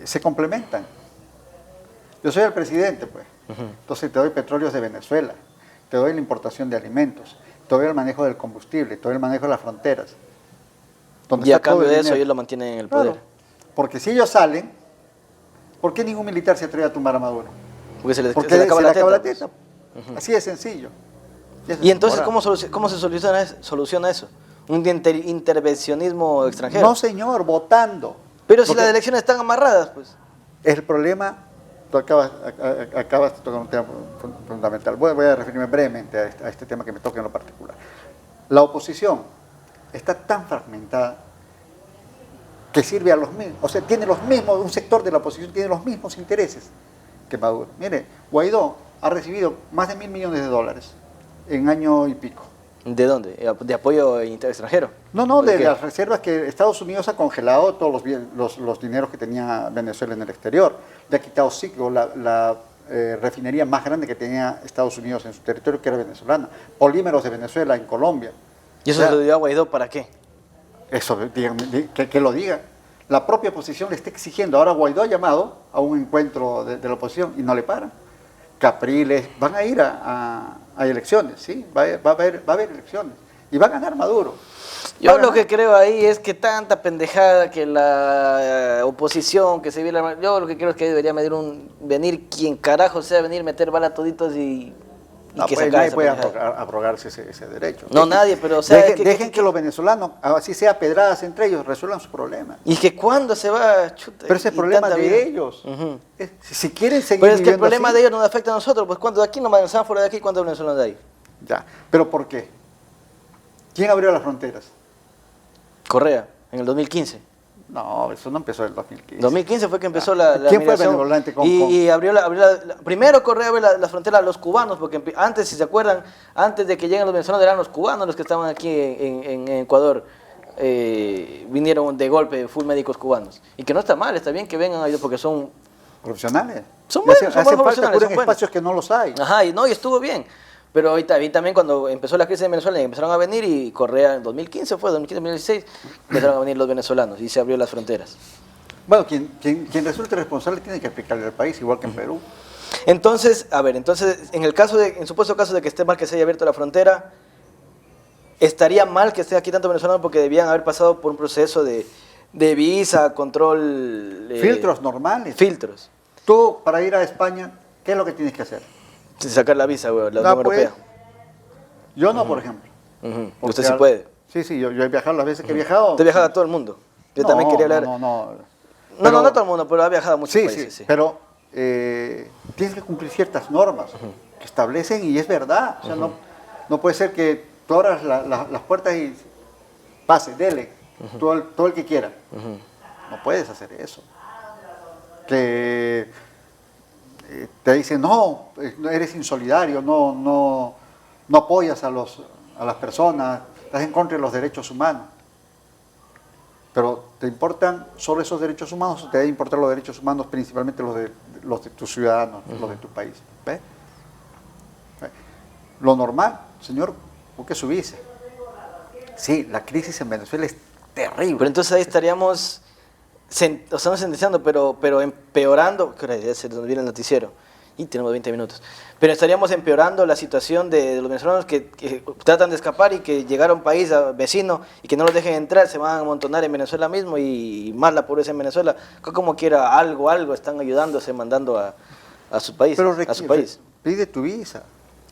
Se complementan. Yo soy el presidente, pues. Entonces te doy petróleos de Venezuela, te doy la importación de alimentos, te doy el manejo del combustible, te doy el manejo de las fronteras. Donde Y a está todo cambio el de eso dinero. ellos lo mantienen en el Claro, poder. porque si ellos salen, ¿por qué ningún militar se atreve a tumbar a Maduro? Porque se le Porque acaba se le acaba la pues. teta. Así de sencillo. Y entonces, Ahora, ¿cómo se soluciona eso? un intervencionismo extranjero. No, señor, votando. Pero si Porque las elecciones están amarradas, pues. el problema, tú acabas de tocar un tema fundamental. Voy a referirme brevemente a este tema que me toca en lo particular. La oposición está tan fragmentada que sirve a los mismos, o sea, tiene los mismos, un sector de la oposición tiene los mismos intereses que Maduro. Mire, Guaidó ha recibido más de $1.000 millones en año y pico. ¿De dónde? ¿De apoyo extranjero? No, ¿De de qué? las reservas que Estados Unidos ha congelado todos los dineros que tenía Venezuela en el exterior. Le ha quitado Ciclo, la refinería más grande que tenía Estados Unidos en su territorio, que era venezolana. Polímeros de Venezuela en Colombia. ¿Y eso O sea, se lo dio a Guaidó para qué? eso, díganme, que lo diga. La propia oposición le está exigiendo. Ahora Guaidó ha llamado a un encuentro de la oposición y no le paran. Capriles, van a ir a elecciones, ¿sí? Va a haber elecciones. Y va a ganar Maduro. Yo lo que creo ahí es que tanta pendejada que la oposición, que se viene... Yo lo que creo es que debería venir quien carajo sea, venir, meter bala a toditos y No, que pues, sacar nadie esa puede pendejada. abrogarse ese derecho. No, nadie, pero o sea... Dejen que los venezolanos, así sea pedradas entre ellos, resuelvan sus problemas. Y que cuándo se va... Chuta, Pero ese es el y problema tanta de vida. ellos. Ujú. Si quieren seguir Pero es que el viviendo problema así, de ellos nos afecta a nosotros, pues cuando de aquí nomás están fuera de aquí, ¿cuántos venezolanos hay? ya. ¿Pero por qué? ¿Quién abrió las fronteras? Correa, en el 2015. No, eso no empezó en el 2015. 2015 fue que empezó la ¿Quién fue migración. benevolente Y abrió primero Correa abrió la frontera a los cubanos, porque antes, si se acuerdan, antes de que lleguen los venezolanos eran los cubanos los que estaban aquí en Ecuador. Vinieron de golpe full médicos cubanos. Y que no está mal, está bien que vengan ellos porque son... Profesionales. Son buenos, son Hace buenos falta profesionales, cubrir son buenos. espacios que no los hay. Ajá, y estuvo bien. Pero ahorita vi también cuando empezó la crisis en Venezuela y empezaron a venir, y Correa en 2015 fue, 2015-2016, empezaron a venir los venezolanos y se abrió las fronteras. Bueno, quien resulte responsable tiene que explicarle al país, igual que en Perú. Entonces, a ver, en supuesto caso de que esté mal que se haya abierto la frontera, estaría mal que esté aquí tanto venezolano porque debían haber pasado por un proceso de visa, control... Filtros normales. Filtros. Tú, para ir a España, ¿qué es lo que tienes que hacer? Sacar la visa, güey, la No, Unión pues, Europea. Yo no, por ejemplo. Ujú. Porque Usted sí puede. Sí, yo he viajado las veces que he viajado. Usted ha viajado a todo el mundo. Yo No, también quería hablar... No, No todo el mundo, pero ha viajado a muchos países. Sí. Pero tienes que cumplir ciertas normas que establecen y es verdad. O sea, no puede ser que tú abras las puertas y pase, dele, todo el que quiera. No puedes hacer eso. Que te dicen, no, eres insolidario, no apoyas a las personas, estás en contra de los derechos humanos. Pero ¿te importan solo esos derechos humanos o te deben importar los derechos humanos, principalmente los de tus ciudadanos, los de tu país? ¿Ve? Lo normal, señor, busque su visa. Sí, la crisis en Venezuela es terrible. Pero entonces ahí estaríamos, no sentenciando, pero empeorando, que ahora ya se nos viene el noticiero, y tenemos 20 minutos, pero estaríamos empeorando la situación de los venezolanos que tratan de escapar y que llegar a un país vecino y que no los dejen entrar, se van a amontonar en Venezuela mismo y más la pobreza en Venezuela, como quiera, algo están ayudándose, mandando a su país, Pero a su país. pide tu visa.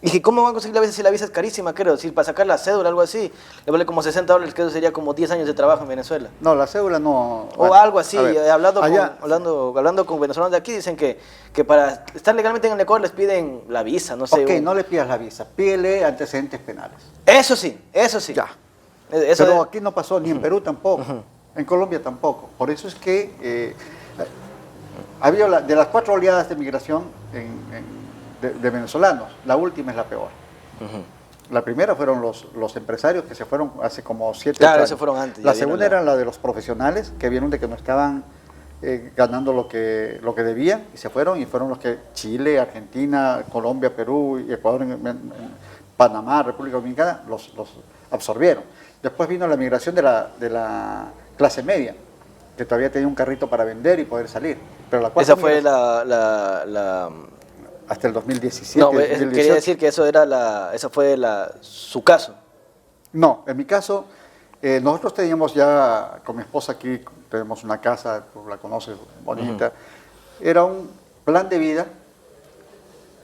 Y que ¿cómo van a conseguir la visa si la visa es carísima, creo? Si para sacar la cédula, algo así, le vale como $60, que eso sería como 10 años de trabajo en Venezuela. No, la cédula no. O Bueno, algo así, a ver, hablando allá- con venezolanos de aquí, dicen que para estar legalmente en el Ecuador les piden la visa, no sé. Ok, no le pidas la visa, pídele antecedentes penales. Eso sí. Ya. Eso Pero aquí no pasó, ni en Perú tampoco, en Colombia tampoco. Por eso es que había de las 4 oleadas de migración de venezolanos, la última es la peor. La primera fueron los empresarios que se fueron hace como 7 Claro, años. esos fueron antes, La ya vieron segunda era la de los profesionales que vieron de que no estaban ganando lo que debían y se fueron, y fueron los que Chile, Argentina, Colombia, Perú, y Ecuador, en Panamá, República Dominicana, los absorbieron. Después vino la migración de la clase media, que todavía tenía un carrito para vender y poder salir. Pero la cuarta esa fue migración, hasta el 2017, No, 2018. quería decir que eso fue su caso. No, en mi caso, nosotros teníamos ya, con mi esposa aquí, tenemos una casa, tú la conoces, bonita. Era un plan de vida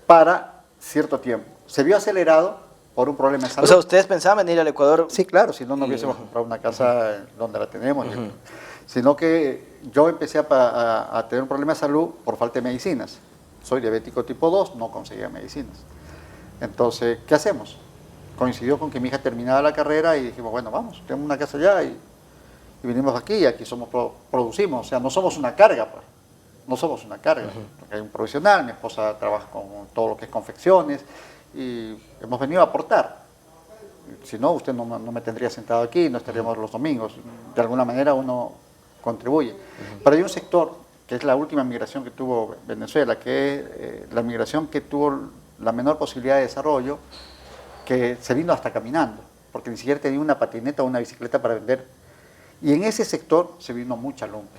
para cierto tiempo. Se vio acelerado por un problema de salud. O sea, ¿ustedes pensaban venir al Ecuador? Sí, claro, si no, no hubiésemos comprado una casa donde la tenemos. Sino que yo empecé a tener un problema de salud por falta de medicinas. Soy diabético tipo 2, no conseguía medicinas. Entonces, ¿qué hacemos? Coincidió con que mi hija terminaba la carrera y dijimos, bueno, vamos, tenemos una casa allá y vinimos aquí y aquí producimos. O sea, no somos una carga, pues. No somos una carga. Porque hay un profesional, mi esposa trabaja con todo lo que es confecciones y hemos venido a aportar. Si no, usted no me tendría sentado aquí, no estaríamos los domingos. De alguna manera uno contribuye. Pero hay un sector, que es la última migración que tuvo Venezuela, que es la migración que tuvo la menor posibilidad de desarrollo, que se vino hasta caminando, porque ni siquiera tenía una patineta o una bicicleta para vender. Y en ese sector se vino mucha lumpe.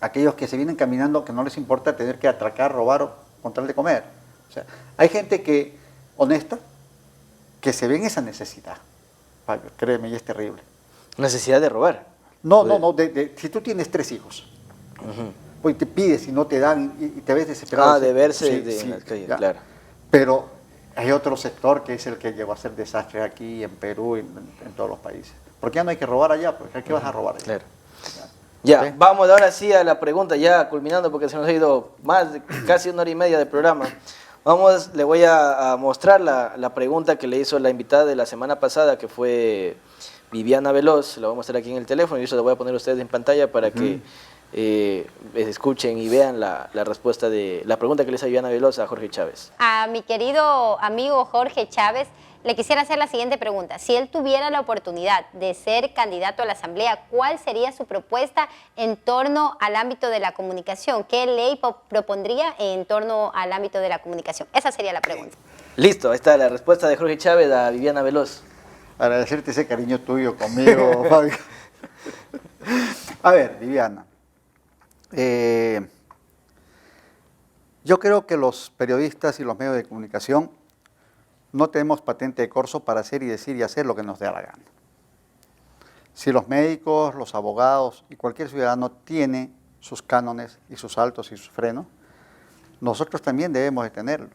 Aquellos que se vienen caminando, que no les importa tener que atracar, robar o con tal de comer. O sea, hay gente que, honesta, que se ve en esa necesidad. Fabio, créeme, y es terrible. Necesidad de robar. No, si tú tienes 3 hijos, pues te pides y no te dan y te ves desesperado. De verse sí, en las calles, ya. claro. Pero hay otro sector que es el que llegó a ser desastre aquí, en Perú, en todos los países. Porque ya no hay que robar allá, pues, ¿qué vas a robar allá? Claro. Ya, ¿Okay? vamos ahora sí a la pregunta, ya culminando porque se nos ha ido más de casi 1 hora y media de programa. Le voy a mostrar la pregunta que le hizo la invitada de la semana pasada, que fue Viviana Veloz. La voy a mostrar aquí en el teléfono y eso lo voy a poner a ustedes en pantalla para que escuchen y vean la respuesta de la pregunta que le hizo Viviana Veloz a Jorge Chávez. A mi querido amigo Jorge Chávez, le quisiera hacer la siguiente pregunta. Si él tuviera la oportunidad de ser candidato a la Asamblea, ¿cuál sería su propuesta en torno al ámbito de la comunicación? ¿Qué ley propondría en torno al ámbito de la comunicación? Esa sería la pregunta. Listo, ahí está la respuesta de Jorge Chávez a Viviana Veloz. Agradecerte ese cariño tuyo conmigo, Fabio. A ver, Viviana. Yo creo que los periodistas y los medios de comunicación no tenemos patente de corso para hacer y decir y hacer lo que nos dé la gana. Si los médicos, los abogados y cualquier ciudadano tiene sus cánones y sus altos y sus frenos, nosotros también debemos de tenerlo.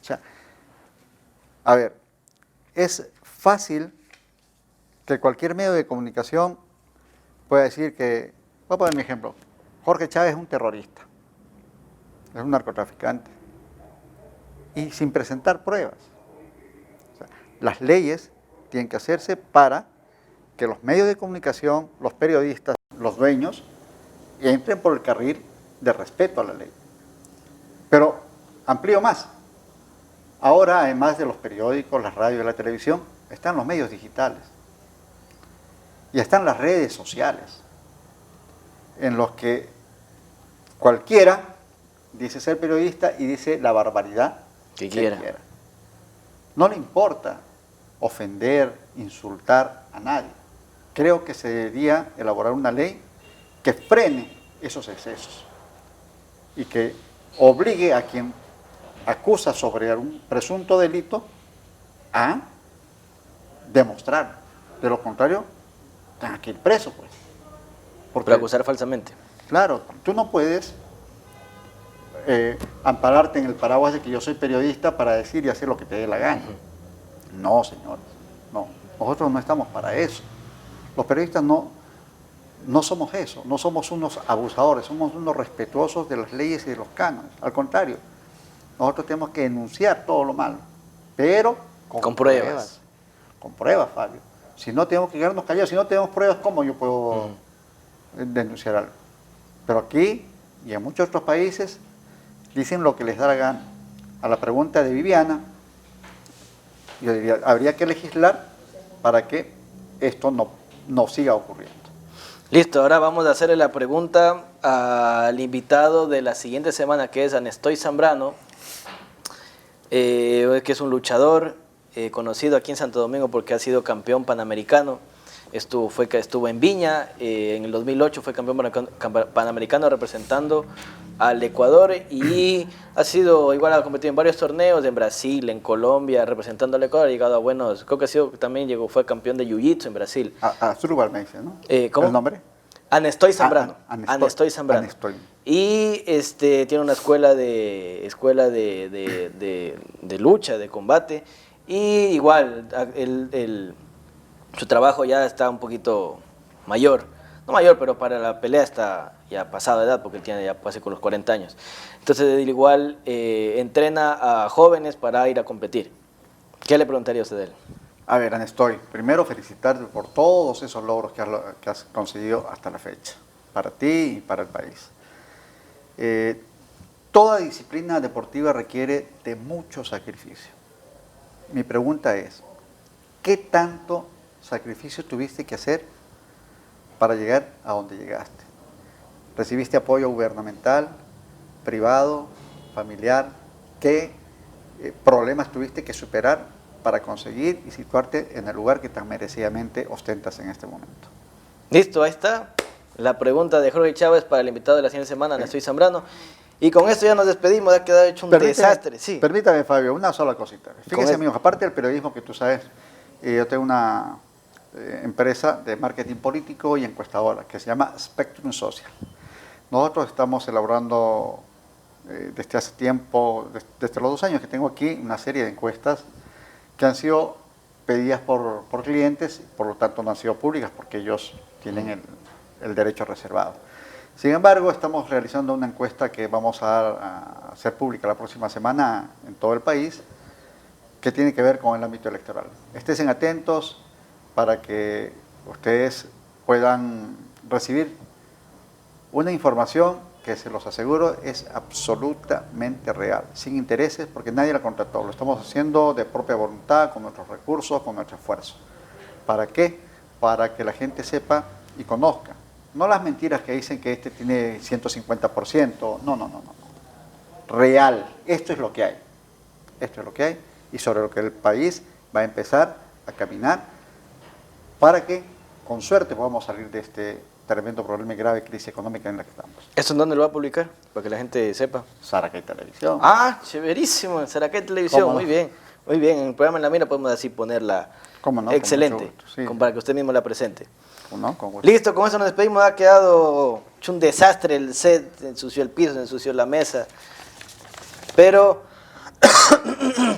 O sea, a ver, es fácil que cualquier medio de comunicación pueda decir que, voy a poner mi ejemplo, Jorge Chávez es un terrorista, es un narcotraficante, y sin presentar pruebas. O sea, las leyes tienen que hacerse para que los medios de comunicación, los periodistas, los dueños, entren por el carril de respeto a la ley. Pero amplío más. Ahora, además de los periódicos, las radios y la televisión, están los medios digitales. Y están las redes sociales, en los que cualquiera dice ser periodista y dice la barbaridad que quiera. No le importa ofender, insultar a nadie. Creo que se debería elaborar una ley que frene esos excesos y que obligue a quien acusa sobre un presunto delito a demostrar. De lo contrario, tenga que ir preso, pues. Por acusar falsamente. Claro, tú no puedes ampararte en el paraguas de que yo soy periodista para decir y hacer lo que te dé la gana. No, señores, no. Nosotros no estamos para eso. Los periodistas no somos eso, no somos unos abusadores, somos unos respetuosos de las leyes y de los cánones. Al contrario, nosotros tenemos que denunciar todo lo malo, pero con pruebas. Con pruebas, Fabio. Si no tenemos que quedarnos callados, si no tenemos pruebas, ¿cómo yo puedo denunciar algo? Pero aquí y en muchos otros países dicen lo que les da la gana. A la pregunta de Viviana, yo diría, habría que legislar para que esto no siga ocurriendo. Listo, ahora vamos a hacerle la pregunta al invitado de la siguiente semana, que es Anestoy Zambrano, que es un luchador conocido aquí en Santo Domingo porque ha sido campeón panamericano. Estuvo en Viña, en el 2008 fue campeón panamericano representando al Ecuador y ha competido en varios torneos, en Brasil, en Colombia, representando al Ecuador, ha llegado a buenos, creo que también fue campeón de Jiu-Jitsu en Brasil. Asdrúbal me dice, ¿no? ¿Cómo? ¿El nombre? Anestoy Zambrano. Anestoy Zambrano. Anestoy. Y tiene una escuela de lucha, de combate. y igual su trabajo ya está un poquito mayor. No mayor, pero para la pelea está ya pasado de edad, porque él tiene ya casi con los 40 años. Entonces él igual entrena a jóvenes para ir a competir. ¿Qué le preguntaría usted de él? A ver, Anestoy, primero felicitarte por todos esos logros que has conseguido hasta la fecha, para ti y para el país. Toda disciplina deportiva requiere de mucho sacrificio. Mi pregunta es, ¿qué tanto sacrificio tuviste que hacer para llegar a donde llegaste? ¿Recibiste apoyo gubernamental, privado, familiar? ¿Qué problemas tuviste que superar para conseguir y situarte en el lugar que tan merecidamente ostentas en este momento? Listo, ahí está la pregunta de Jorge Chávez para el invitado de la siguiente semana, Anestoy Zambrano. Y con esto ya nos despedimos, ha quedado hecho un desastre. Sí. Permítame, Fabio, una sola cosita. Fíjense, Con amigos, aparte del periodismo que tú sabes, yo tengo una empresa de marketing político y encuestadora que se llama Spectrum Social. Nosotros estamos elaborando desde hace tiempo, desde los 2 años que tengo aquí, una serie de encuestas que han sido pedidas por clientes, por lo tanto no han sido públicas porque ellos tienen el derecho reservado. Sin embargo, estamos realizando una encuesta que vamos a hacer pública la próxima semana en todo el país, que tiene que ver con el ámbito electoral. Estén atentos para que ustedes puedan recibir una información que, se los aseguro, es absolutamente real, sin intereses, porque nadie la contrató. Lo estamos haciendo de propia voluntad, con nuestros recursos, con nuestro esfuerzo. ¿Para qué? Para que la gente sepa y conozca. No las mentiras que dicen que este tiene 150%, no. Real, esto es lo que hay. Esto es lo que hay y sobre lo que el país va a empezar a caminar para que, con suerte, podamos salir de este tremendo problema y grave crisis económica en la que estamos. ¿Esto en dónde lo va a publicar? Para que la gente sepa. Saracay Televisión. Ah, chéverísimo, en Saracay Televisión, ¿Cómo no? muy bien. Muy bien, en el programa En la Mira podemos así ponerla. ¿Cómo no? Excelente, Con mucho gusto, sí. para que usted mismo la presente. ¿No? Con gusto. Listo, con eso nos despedimos. Ha quedado hecho un desastre el set, se ensució el piso, se ensució la mesa. Pero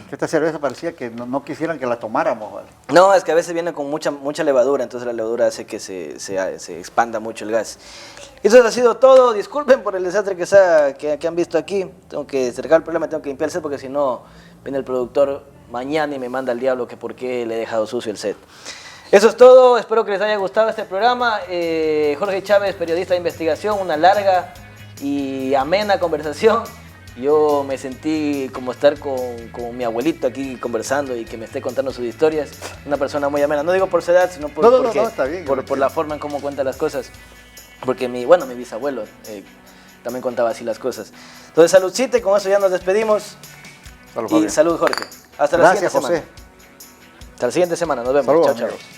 Que esta cerveza parecía que no quisieran que la tomáramos, ¿vale? no, es que a veces viene con mucha levadura, entonces la levadura hace que se expanda mucho el gas. Eso ha sido todo. Disculpen por el desastre que han visto aquí. Tengo que cerrar el problema, tengo que limpiar el set porque si no viene el productor mañana y me manda al diablo que por qué le he dejado sucio el set. Eso es todo, espero que les haya gustado este programa. Jorge Chávez, periodista de investigación, una larga y amena conversación. Yo me sentí como estar con mi abuelito aquí conversando y que me esté contando sus historias. Una persona muy amena, no digo por su edad, sino está bien, por la forma en cómo cuenta las cosas. Porque mi bisabuelo también contaba así las cosas. Entonces, saludcita, y con eso ya nos despedimos. Salud, Y Fabián. salud, Jorge. Hasta la Gracias, siguiente semana. José. Hasta la siguiente semana, nos vemos. Saludos, Chao, chao. amigos.